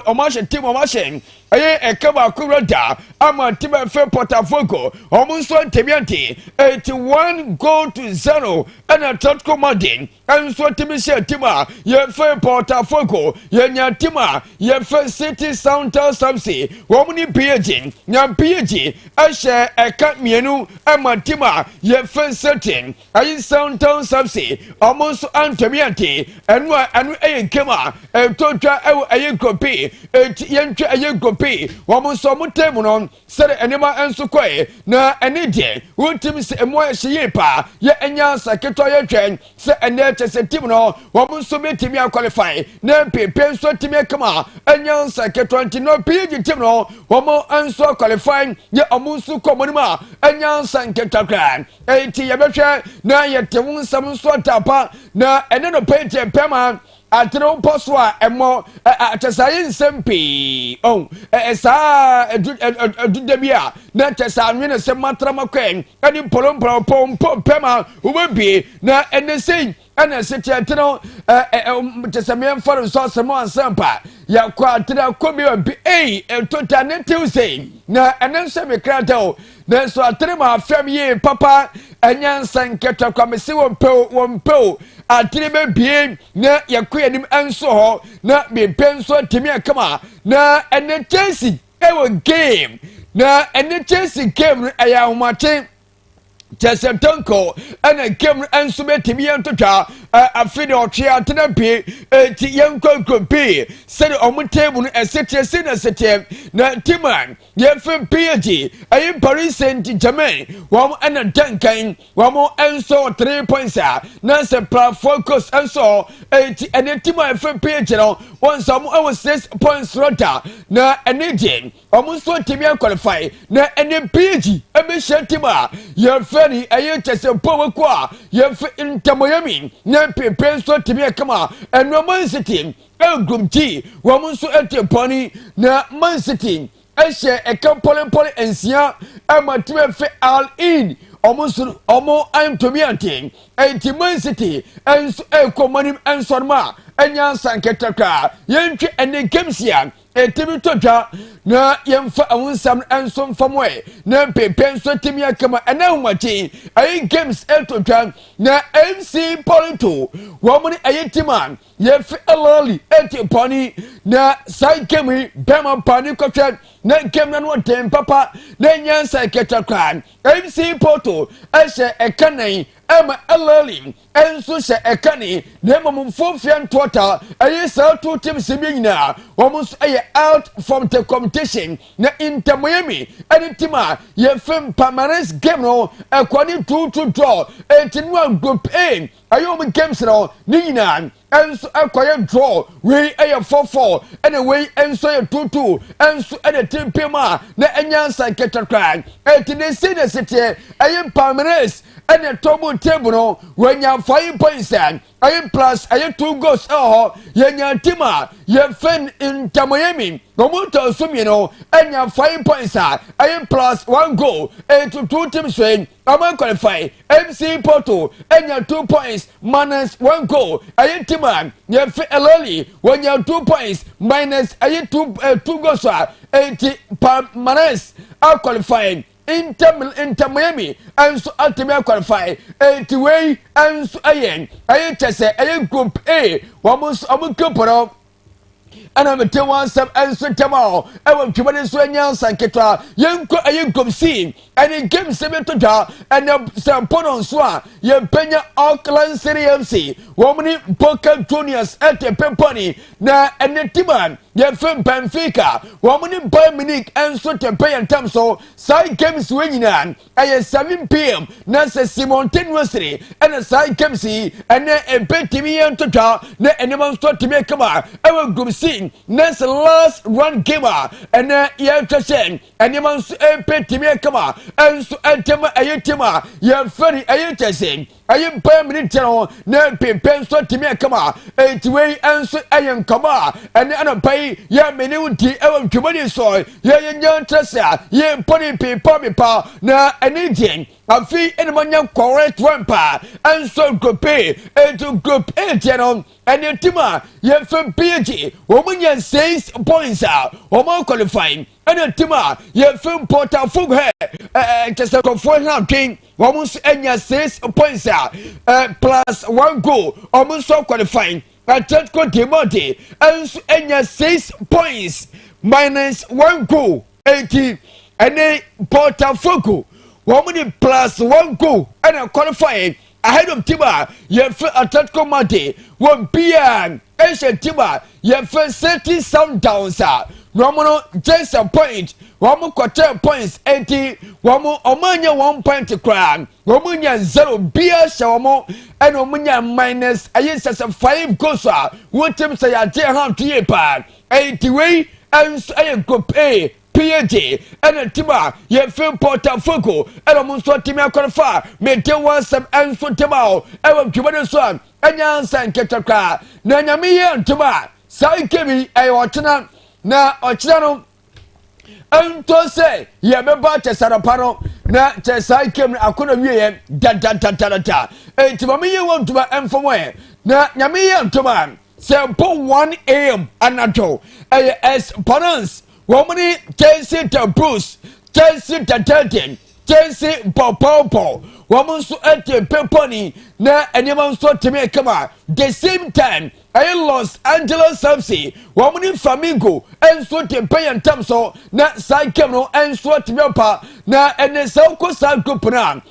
omashe team omashe aye ekaba kurada ama team fe Botafogo omunso ntemianti 81-0 and Atletico Madrid enso team she team ye fe Botafogo ye nya team ye fe City Sounders Samsi womni PSG nya PSG ashe eka mienu ama team ye fe City aye Sounders Samsi omunso antemianti anu eyenkema etotwa eyekopi yentwa eyekopi womunso mutemu no sere enema enso kwe na enide wontimi se emo ehyepa ye enya saketo ye twen se ene chese team no womunso betimi qualify na pepe enso timi kama enya saketo antino pigi team no womo enso qualify ye omunso komonima enya sanketa kran enti ye behwe na ye tewun sam so tapa na ene no pente pema atro poswa emo atesaye nsempi esa edudebia na tesa nwene se matrama kwen ani polompo pompo pema ubebi na enesei ana seti atro tesamien for so semo ansampa ya kwa atra kobi obi total ne Tuesday na enense me krata na so atrema afam ye papa anyansa nketa kwamese wompo atrebe bie na yakwa nim enso ho na be penso timi akama na ene Chelsea ewo game na ene Chelsea game aya humate Chelsea tonko ana game enso betimi yentotwa afide otwe atena bi ti yenkokropi sede omutable esete na sete na timan yefe PSG ayi Paris Saint-Germain wam ana dankan wam enso 3 points na se pra focus enso ti ene timan yefe PSG no won some 6 points rota na enegin omunso timi qualify na ene PSG ebe shetima yefe ni ayi Chelsea power kwa yefe Inter Miami na pepe so timi kama eno Man City group G womunso eteponi na Man City ehye ekampole ensia amatime fe all in omo antomiante enti Man City enso ekomanim ensorma enya sanketaka yentwe ene gamsia etimi totwa na yemfa awunsam enso mfamwe na pepe enso timi akama ena humati ayi games etotwa na MC Polito womuni ayetiman yefi elali etipani na saikemi bema pani kotwa na game no tem papa na nyansa ketakran MC Porto ehye ekanai ama elali enso hye ekani na momfofia total ayi sa two teams nyina womus aye out from the competition na Inter Miami any team yefem permanent game no ekwani 2-2 draw etinu group A ayom games no nyina enso akoye draw we aye 4-4 anyway enso ye 2-2 enso ene team pema na enyansa ketakran etine senior city aye permanent ene tobu table no wenya 5 points aye plus aye 2 goals yenya tima yefen Inter Miami Gomuto Sumino enya 5 points aye plus 1 goal to 2 teams win ama qualify MC Porto enya 2 points minus 1 goal aye tima yefe elali wenya 2 points minus aye 2 goals 80 permanent qualifying Inter Miami and so ultimately qualify to way and so ayen I group A almost group ana mete wansam enso temao ewo twebane so anyansa nketwa yenko ayenkom si ene game se betoda ene sampono so a yempenya Auckland City MC womni Boca Juniors ete pemponi na ene timan yefem Benfica womni Bayern Munich enso tempeya ntamso side games wenyina aye 7 p.m. na se simultaneously ene side games ene ebetimi yentoda na ene manso timi kama ewo group C next last run gamer and yeah question and you must pay to kama and so ayetema yeah very ayetesen ayem permanent channel na pen so to kama way and so ayen kama and an pay yeah menuti e twobani so yeah nyan tresa yeah pony pa na anything afi enmanya correct one pa and so go pay to group A channel and your tima yeah from PG woman 6 points out or qualifying and a tima yeah from portal fug here just a conform king almost any 6 points out plus 1 goal almost so qualifying Atletico de Monte and any 6 points minus 1 goal 80 and a portal fug woman plus 1 goal and a qualifying ahead of Tiba, you have Atletico Monte, one PM, Asian Tiba, you have 30 Sundowns, Romano just a point, Romo quarter points 80, Romo Omania 1 point to crown, Romania 0 beer Shawamo, and Omania minus a yes as a 5 goals, what teams say a dear hand to your part, 80 and a group A. PG and a Tiba, ye film portal foco, and almost what Timia qualify, may tell one some answer Timao, ever Cuban son, and Yan San Ketaka, Nanamia and Tiba, Sai Kemi, a Ochana, na Ochano, and to say, ye remember Tesarapano, na Tesai Kemi, I couldn't hear da. A Timamia want to buy and from where, na Yamia and Timan, say 1 a.m. Anato, as Ponance. Womani Chelsea to Bruce, Chelsea to Telton, Chelsea Popo, woman so at the Peponi, na anyone so to me come out. The same time, I Los Angeles FC, woman Flamingo, and so to pay and Tamso, na side camera and so to Yopa, na and the South Coast Group now,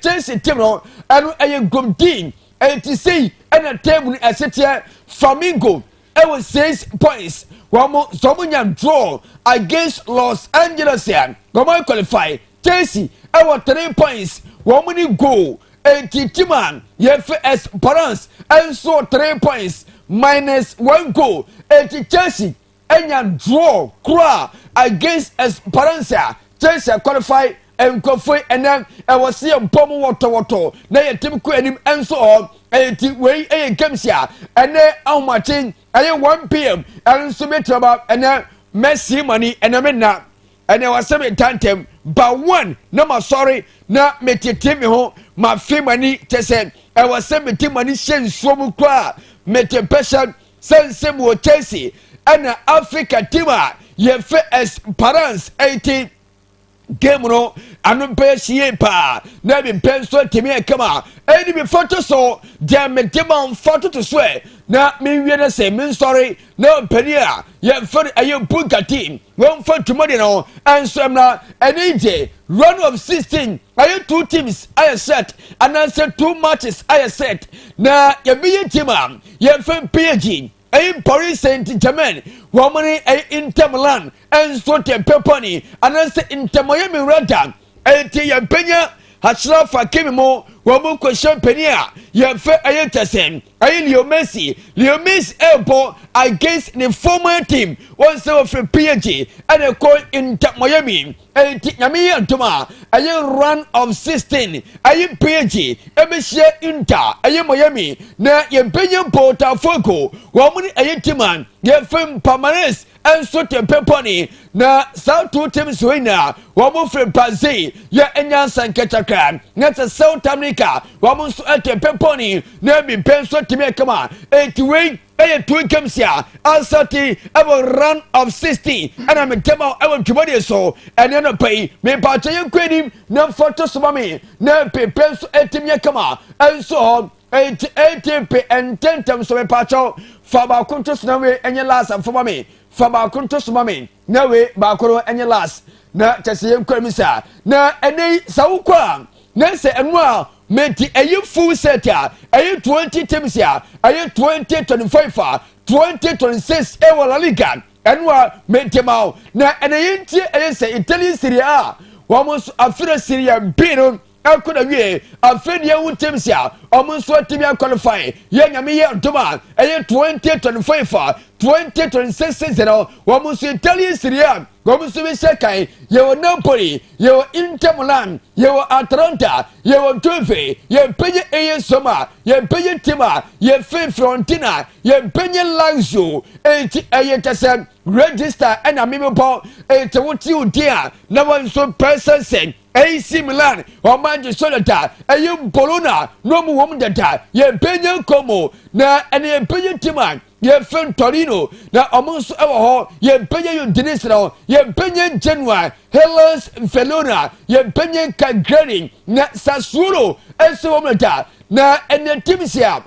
Chelsea Timno, and a group team, and to see and a table as it here, Flamingo, I was 6 points. Someone draw against Los Angeles here. Goma qualify. Chelsea, our 3 points. Woman goal. Timan, yes, Parents, and so 3 points minus 1 goal. Chelsea, and draw cra against Esperanza. Chelsea qualify and coffee and then I was see a bomb water. Now a team queen and so on. Way a games here and then how much in 1 p.m. and so much about and then Messi money and I mean now and I was 7 times but one no more sorry not make your team home my fee money to say I was 17 money shen so much make your passion send some more Chelsea and Africa team you fit as parents 18 game no anu pe sie pa na bi pen so temi kama eni bi photo so dia me demand photo to swear na me wie na say me sorry na pani a ye for aye Bugatti won for tomorrow no and so na eni je run of 16 aye 2 teams aye set and answer 2 matches aye set na ye bi team am ye for PSG in Paris Saint-Germain, woman Inter Milan, and so te Peponi, and answer Inter Miami Radam, and Tia Pena, Hachla for Kimimo, woman question Penia, you fair Ayatasen, Leo Messi, elbow against the former team, once over PSG, and a call Inter Miami. Yami Toma, a young run of 16, a young PSG, a share Inter, a young Miami, na Yempenian Porta Foco, woman a Yetiman, your firm permanence, and so to Peponi, na South 2 teams winner, woman from Brazil, your Enyan San Ketaka, not a South America, woman at Peponi, na be pencil to make come on, 8 way. two games here. ASANTE ever run of 16. And I'm a tema ever to so. And then I pay me pachayan quedim, no photos of me, no papers at Yakama. And so on. 80 and 10 times so a pacho. Faba kuntos no way and your last and for me. Faba kuntos mami. No way, Bakoro and your last. Na Chasian Kremisa. Na any Saukwa. Nancy and well. Meti a you full set ya, a you 20 teams ya, a you 2025 2026 ewa la liga, and what Mentimao, na and a say Italian Serie A, almost a fira Syria Bino, I could agree, a Fedia teams ya, almost what Timia qualify, young Amia Duma, a year 2025 2026 almost Italian Serie A. Gomusubi Sekai, you were Napoli, you were Inter Milan, you were Atalanta, you were Tuve, you Penya A Soma, you Penya Tima, you Fe Frontina, you Penya Lazio, and register and a memo and to what you dear, no one so person saying. AC Milan, or Manchester Solita, a young Bologna, no more woman that you Penya Como, na and you Penya Tima. Ye fen Torino na almost ever ho ye penye you Dinisro ye penye Genoa Hellas Verona ye penye Cagliari na Sassuolo eso meta na ene timisia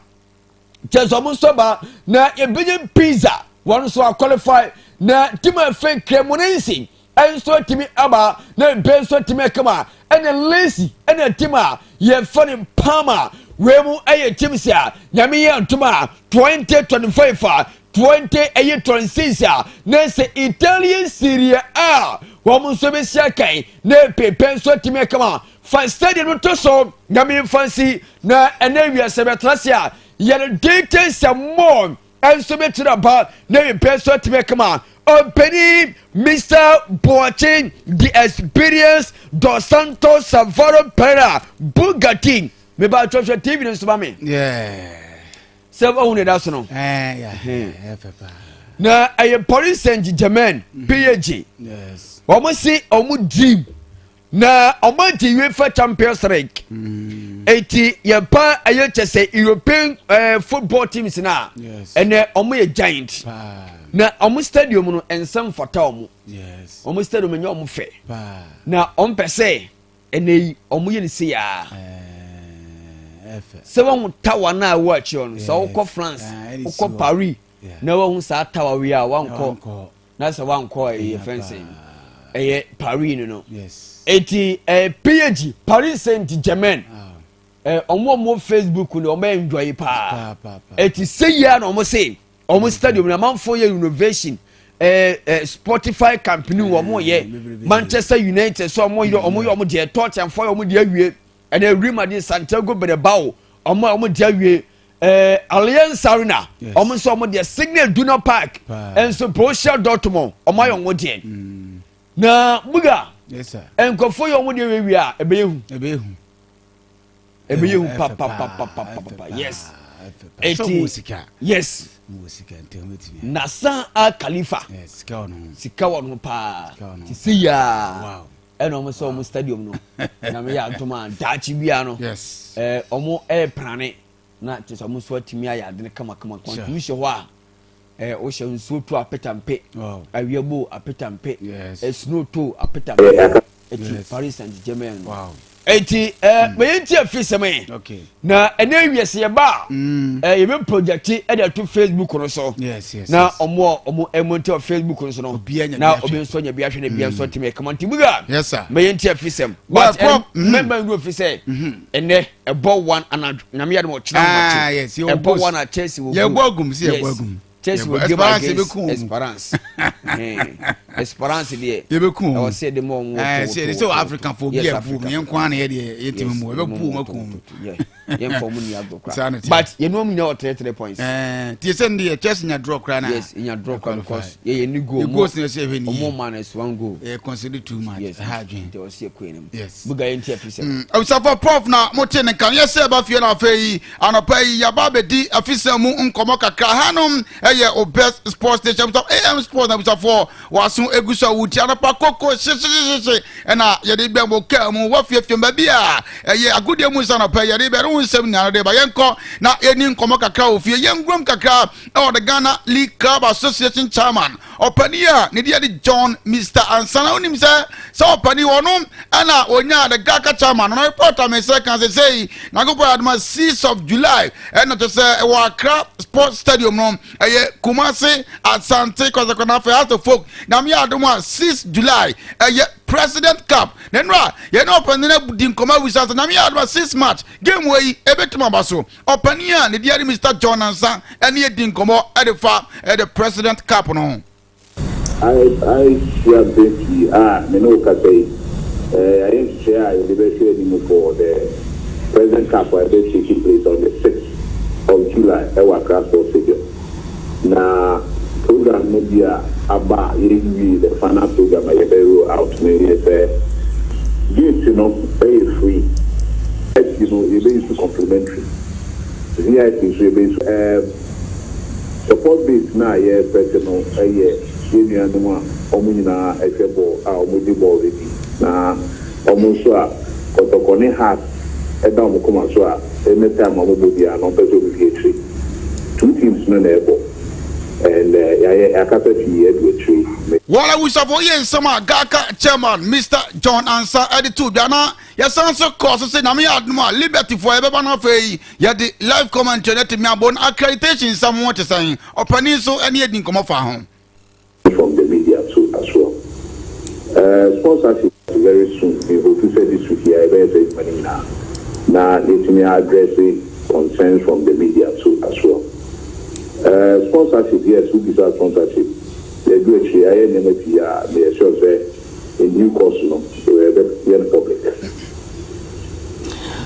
just almost soba na ye penye Pisa one so qualify na tima fen Cremonese and so timi aba na benso timi kama ene lazy ene tima ye funny Parma Remu aye timsia nyame ye ntuma 2025 2026 nese Italian Serie A womu so be siakai na pepen so time kama fa stadium to so nyame fancy na enawia sebetrasia ye date some more and so be traba na pepen so time kama opening Mr. Boateng the experience Dos Santos Savaro Pereira Bugatti me ba church TV no so ba me sebe ohun da so no na aye Paris Saint-Germain PSG yes omo si omo dream na omo di UEFA Champions League eti ye pa aye chese European football teams na ene omo ye giant na omo stadium no ensam fata omo yes omo stadium enye omo fe na omo pese ene omo ye ni se ya se won tower na watch on so ko France ko Paris na won sa tower we a wan ko na se wan ko e fencing Paris no yes eti PSG Paris Saint-Germain omo Facebook no omo enjoy pa eti say ya no omo say omo stadium na manfo ye innovation Spotify company omo ye Manchester United so omo de touch and for omo de awie and Real Madrid Santiago Bernabeu omo de awie Allianz Arena omo so omo de Signal Iduna Park and so Borussia Dortmund omo ayo de na buga yes sir enkofo yo omo de awie a ebeyehu pa yes yes Nasa Al Khalifa sika wono pa ti siya wow eno mo so mo stadium no na me ya ntoma dachi bia no yes omo prane na ti so mo so atimi aya de kama contribution ho a o hye nso to apetampe awiabo apetampe snow to apetampe eti Paris Saint-Germain wow eti me yenti afiseme okay na ene wiese ye ba ye be project e da to Facebook no so yes na omo emonte of Facebook no so no na obi so nya bia hwe na bia so teme comment buga yes sir me yenti afisem but member no afise ene ebo one ana na me ya mo china yes ebo one a Chelsea wo ye bogum si ye bogum Chelsea will give Esperance. Esperance there. You be cool. I was say the more. Say so African for be a boom. Yen kwan na ye team mo. E be boom makum. Yeah. Yen for money agbo. But you know me no 3 points. Ti send the Chelsea nya draw cry na. Yes, in your draw because ye ni goal. You go say say ni. More man is one goal. E consider too much. Yes, hardwin. They was here queen. Yes. Buga yen tia fisem. I so for prof na mo te ne kan. Yes say ba fie na afei anopai ya ba be di afisem mu nkomo kakra hanom ye obest sports station of AM Sports na before wasun egusa wuti anapa koko she na ye de be mo ka mu wa fiefie ba bia ye agudie mu sana pa ye de be no nsem na de ba yenko na eni nkomo kakra ofie yengrom kakra e the Ghana League Club Association chairman opania ne dia de John Mr. Ansana onim se opani wono ana onya the Gaka chairman no report am say kan say na go adma 6th of July and to say e wa Accra Sports Stadium no eye Kumasi Asante Kozakona for to folk na me adoma 6th July eye President Cup nenra ye no open na din koma wisasa na me adoma 6 match game wey ebetima baso opania ne dia Mr. John Ansa ene ye din komo edefa the President Cup no I share basically me no ka say I am share the best training for the President Cup will be taking place on the 6th of July at Accra Sports Stadium. Na program media aba yiri the final program I be out me say this very free. You be complimentary. VIP support base na ye personal yeni anuma omunyina efebo a omudi ball ready na omunso a kotoko ne hat eda omukoma so a anytime omobodi a no peso bi etri 2 teams no na ebo and ya kasa fi etri wala we suffer yen sama Gaka chairman Mr. John Ansa editu biana ya sanso course say na me aduma liberty for ebeba na fei ya the live commentary net me abon accreditation someone to say opani so any edin komo fa ho from the media too as well. Sponsorship very soon. We hope to say this week here. Very money now. Now let me address concerns from the media too as well. Sponsorship yes, who gives us sponsorship? They do it here. I never here. They sure say a new course no. The public.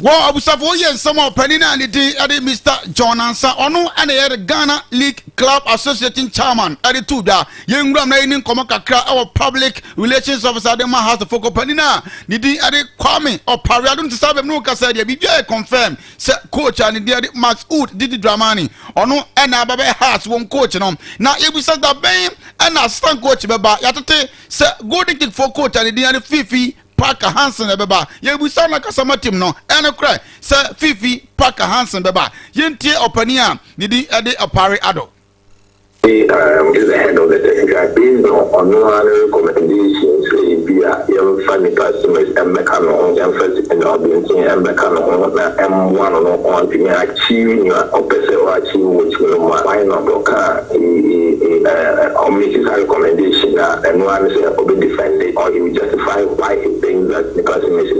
Well, abusafo yen some penina and the Mr. John Ansa ono and the Ghana League Club Association chairman at the two da yengram na inin komo kakra our public relations officer dem has the focus penina nidi ade Kwame or Pariadun to sabe no kasa dia bibia confirm say coach and the Masoud Didi Dramani ono and ababe has one coach no na ebusa da ben and assistant coach beba yatete say golden kick for coach and the Fifi Parker Hansen beba ye bu sa na kasama team no ene kra se Fifi Parker Hansen beba yentie opania nidi ade apare ado is the head of the technical based on no recommendations your family customers and mechanical emphasis in the audience and mechanical M1 on to achieving your opposite achieve which will why not broker a recommendation and one is be defended or he will justify why he thinks that the customer is to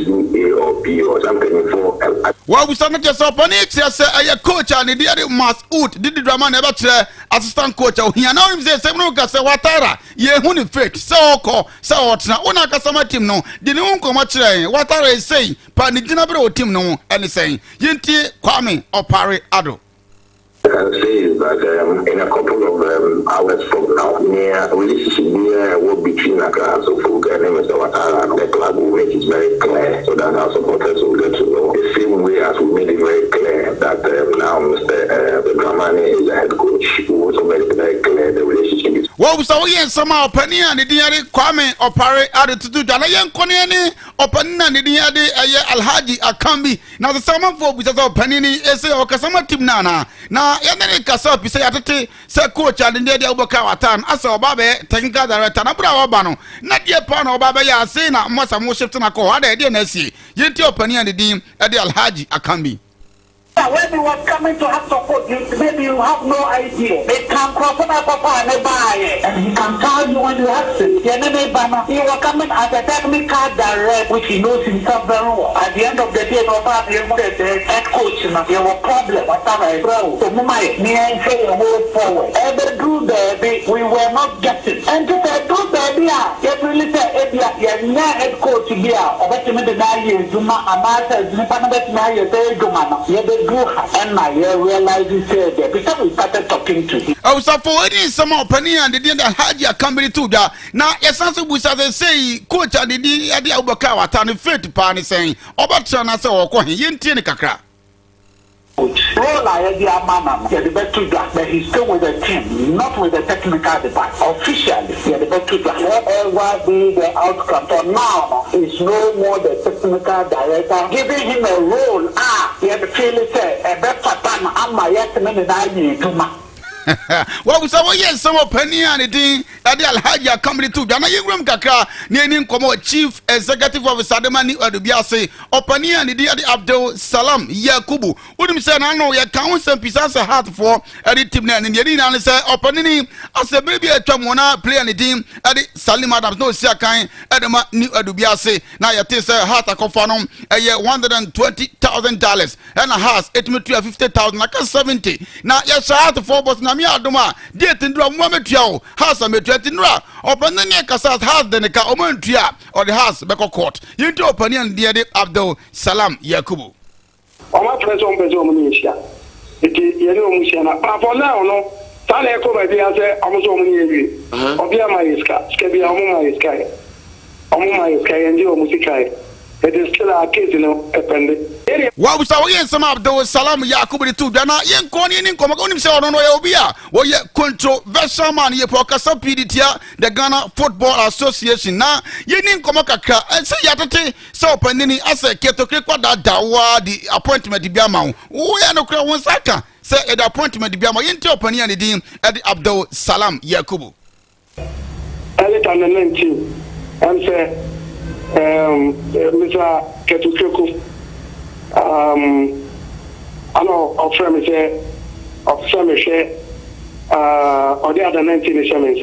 do A or B or something for well we start just up on it say a coach and the other Masoud did the drama never assistant coach o hia na him say no ka say watara ye hu ni fake say oko say otna una kasama team no di ne hu koma kire watara say pa ni gina bre o team no any say yintie Kwame Opare Ado I can say is that in a couple of hours from now, near relationship near what between Accra so folk and Mr. Watara and the club will make it very clear so that our supporters will get to know the same way as we made it very clear that now Mr. Dramani is the head coach who also made it very clear the relationship is. Well, we saw yen sama opani and the Kwame Opare Ado to do that. Yen koni ani opani and the Alhaji Akambi. Now the summer for because opani ni ese okasama team nana. Na yandere kasa bi say atete say coach and the Abubakar Watan asa obabe technical director na bra oba no na die pa na obabe ya say na mo shift na ko ada de na si yenti opani and the Alhaji Akambi. When you was coming to have support, maybe you have no idea. They can cross over papa and buy it. And he can tell you when you have it. He was coming as a technical director, which he knows himself very well. At the end of the day, Papa, the head coach, you have a problem. So, me and say a word forward. Every do baby, we were not getting. And to say, do baby, if we listen, you're not head coach here. Or what you mean to now, you do not, and I said, you can't and I realized he said that because we started talking to him. I was for some opinion and the Alhaji Akambi too. Now, yes, as we say, coach and the Abubakar Watan fit pan saying, Obatana so or Yintin Kakra. Role I the man, the better that, but he's still with the team, not with the technical department. Officially, the better that. Whatever be the outcome, for now is no more the technical director giving him a role. He had feel it a better time. I'm my yet What was our yes, some penny and it at the Alhaja company to Dana Yingram Kaka, naming Como Chief Executive Officer Ademani Adubiase, or Penny and the Abdul Salam Yakubu. Wouldn't say I know your council and pieces a heart for Eddie Timna and the Yadina and say, or Penny, as a baby at Chamona play on the team, Eddie Salim Adams, no Siakai, Adama New Adubiase, now your Tessa Heart a Cofanum, a year $120,000 and a house, it me 50,000 like a 70. Now, yes, I had to four boss. Mi adoma date ndra mometua house ametua ndra opanani kasa house de ka omantua or the house be court yinto opani and de Abdul Salam Yakubu oma preso mbezo munishia iti yene omushia na pa for now no tale ko ba bia se amuso munyewi obia maiska skebia omu maiska ndi omusika it is still a case What was our yes, some Abdul Salam Yakubu to Dana, Yen Koni in Comagon himself on Obia, or yet controversial man, ye Procasa Piditia, the Ghana Football Association. Now, Yenin Komaka, and say Yatate, so Panini, as a KOTOKO, that Dawa, the appointment of Biamau. We are no crown Saka, say the appointment of Biama into Opani and the Dean at the Abdul Salam Yakubu. Early 19, and say, Mr. KOTOKO, I know of me say of some share or the other 19 shamans.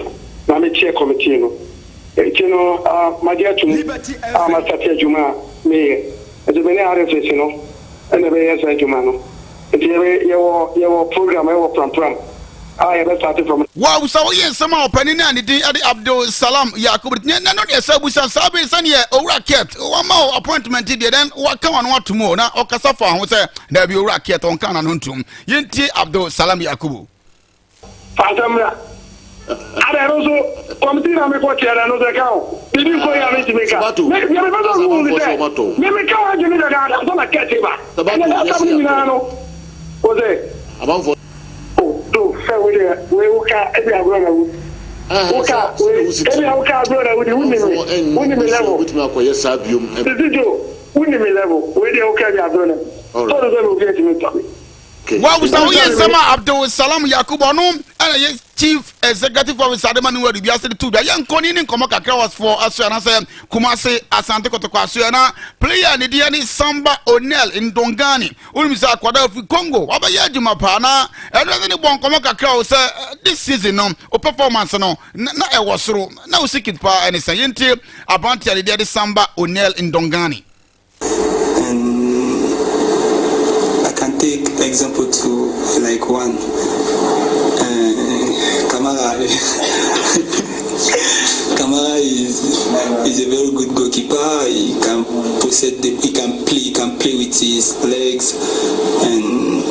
Now me chair committee no. You know, my dear to me, I'm a Satia Juma me. It's a many other face, you know, and the way I say Jumano. It's your program, your program. I have started from. Wow, so yes, some opening and the Abdul Salam Yakub. No, yes, I was a Sabi Sanya or Racket. One more appointment did then what come on what tomorrow now or Kasafa was there be a racket on Canon Huntum. Yinti Abdul Salam Yakubu. Fatamra. I also committee on me for chair and other account. Did you say I need to make up? Maybe I give me the guy. I'm going to get him back. The about for to fair with we will cut every brother. Every brother with the winning level. With my sabium. The video winning level. Where they okay, brother. All of them will get me. What was our yes, Sama Abdul Salam Yakubanum and Chief Executive Officer Ademani Adubiase to the young Konin Komaka was for Asana Kumase Asante KOTOKO player and the Diani Samba O'Neill in Dongani, Ulmisa Kwada Congo, Abayajima Pana, and then the one Komaka Kraus this season or performance no, not a was through, no secret power and Sayente, Abanti and the Diani Samba O'Neill in Dongani. Take example to like one Kamara is a very good goalkeeper. He can possess he can play with his legs, and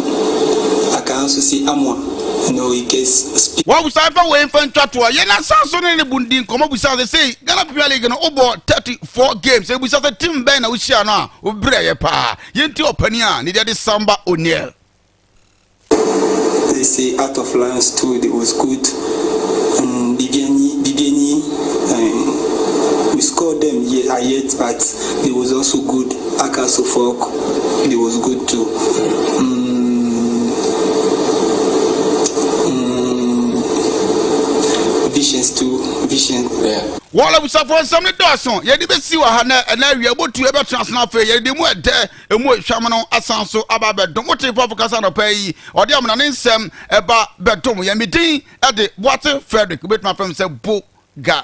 I can also see Amwa. No, he can speak. What was I waiting for Tatua? Yena Sanson and the Bundin come up with they say Ghana Premier League over 34 games. We saw the team Ben Ushana Ubreya Pa Yenti Opania needed the Samba O'Neill. They say out of lines too, it was good. Bibiani, we scored them yet, but it was also good. Akaso Folk, it was good too. Vision. Yeah. While I was for some Dawson, you didn't see what Hannah and I were able to ever transfer. You didn't want there a more Shamano Asanso Ababa. Don't want to focus on a pay or the Amanin Sam about Betom. Yamiti at the water Frederick with my friend said Boga.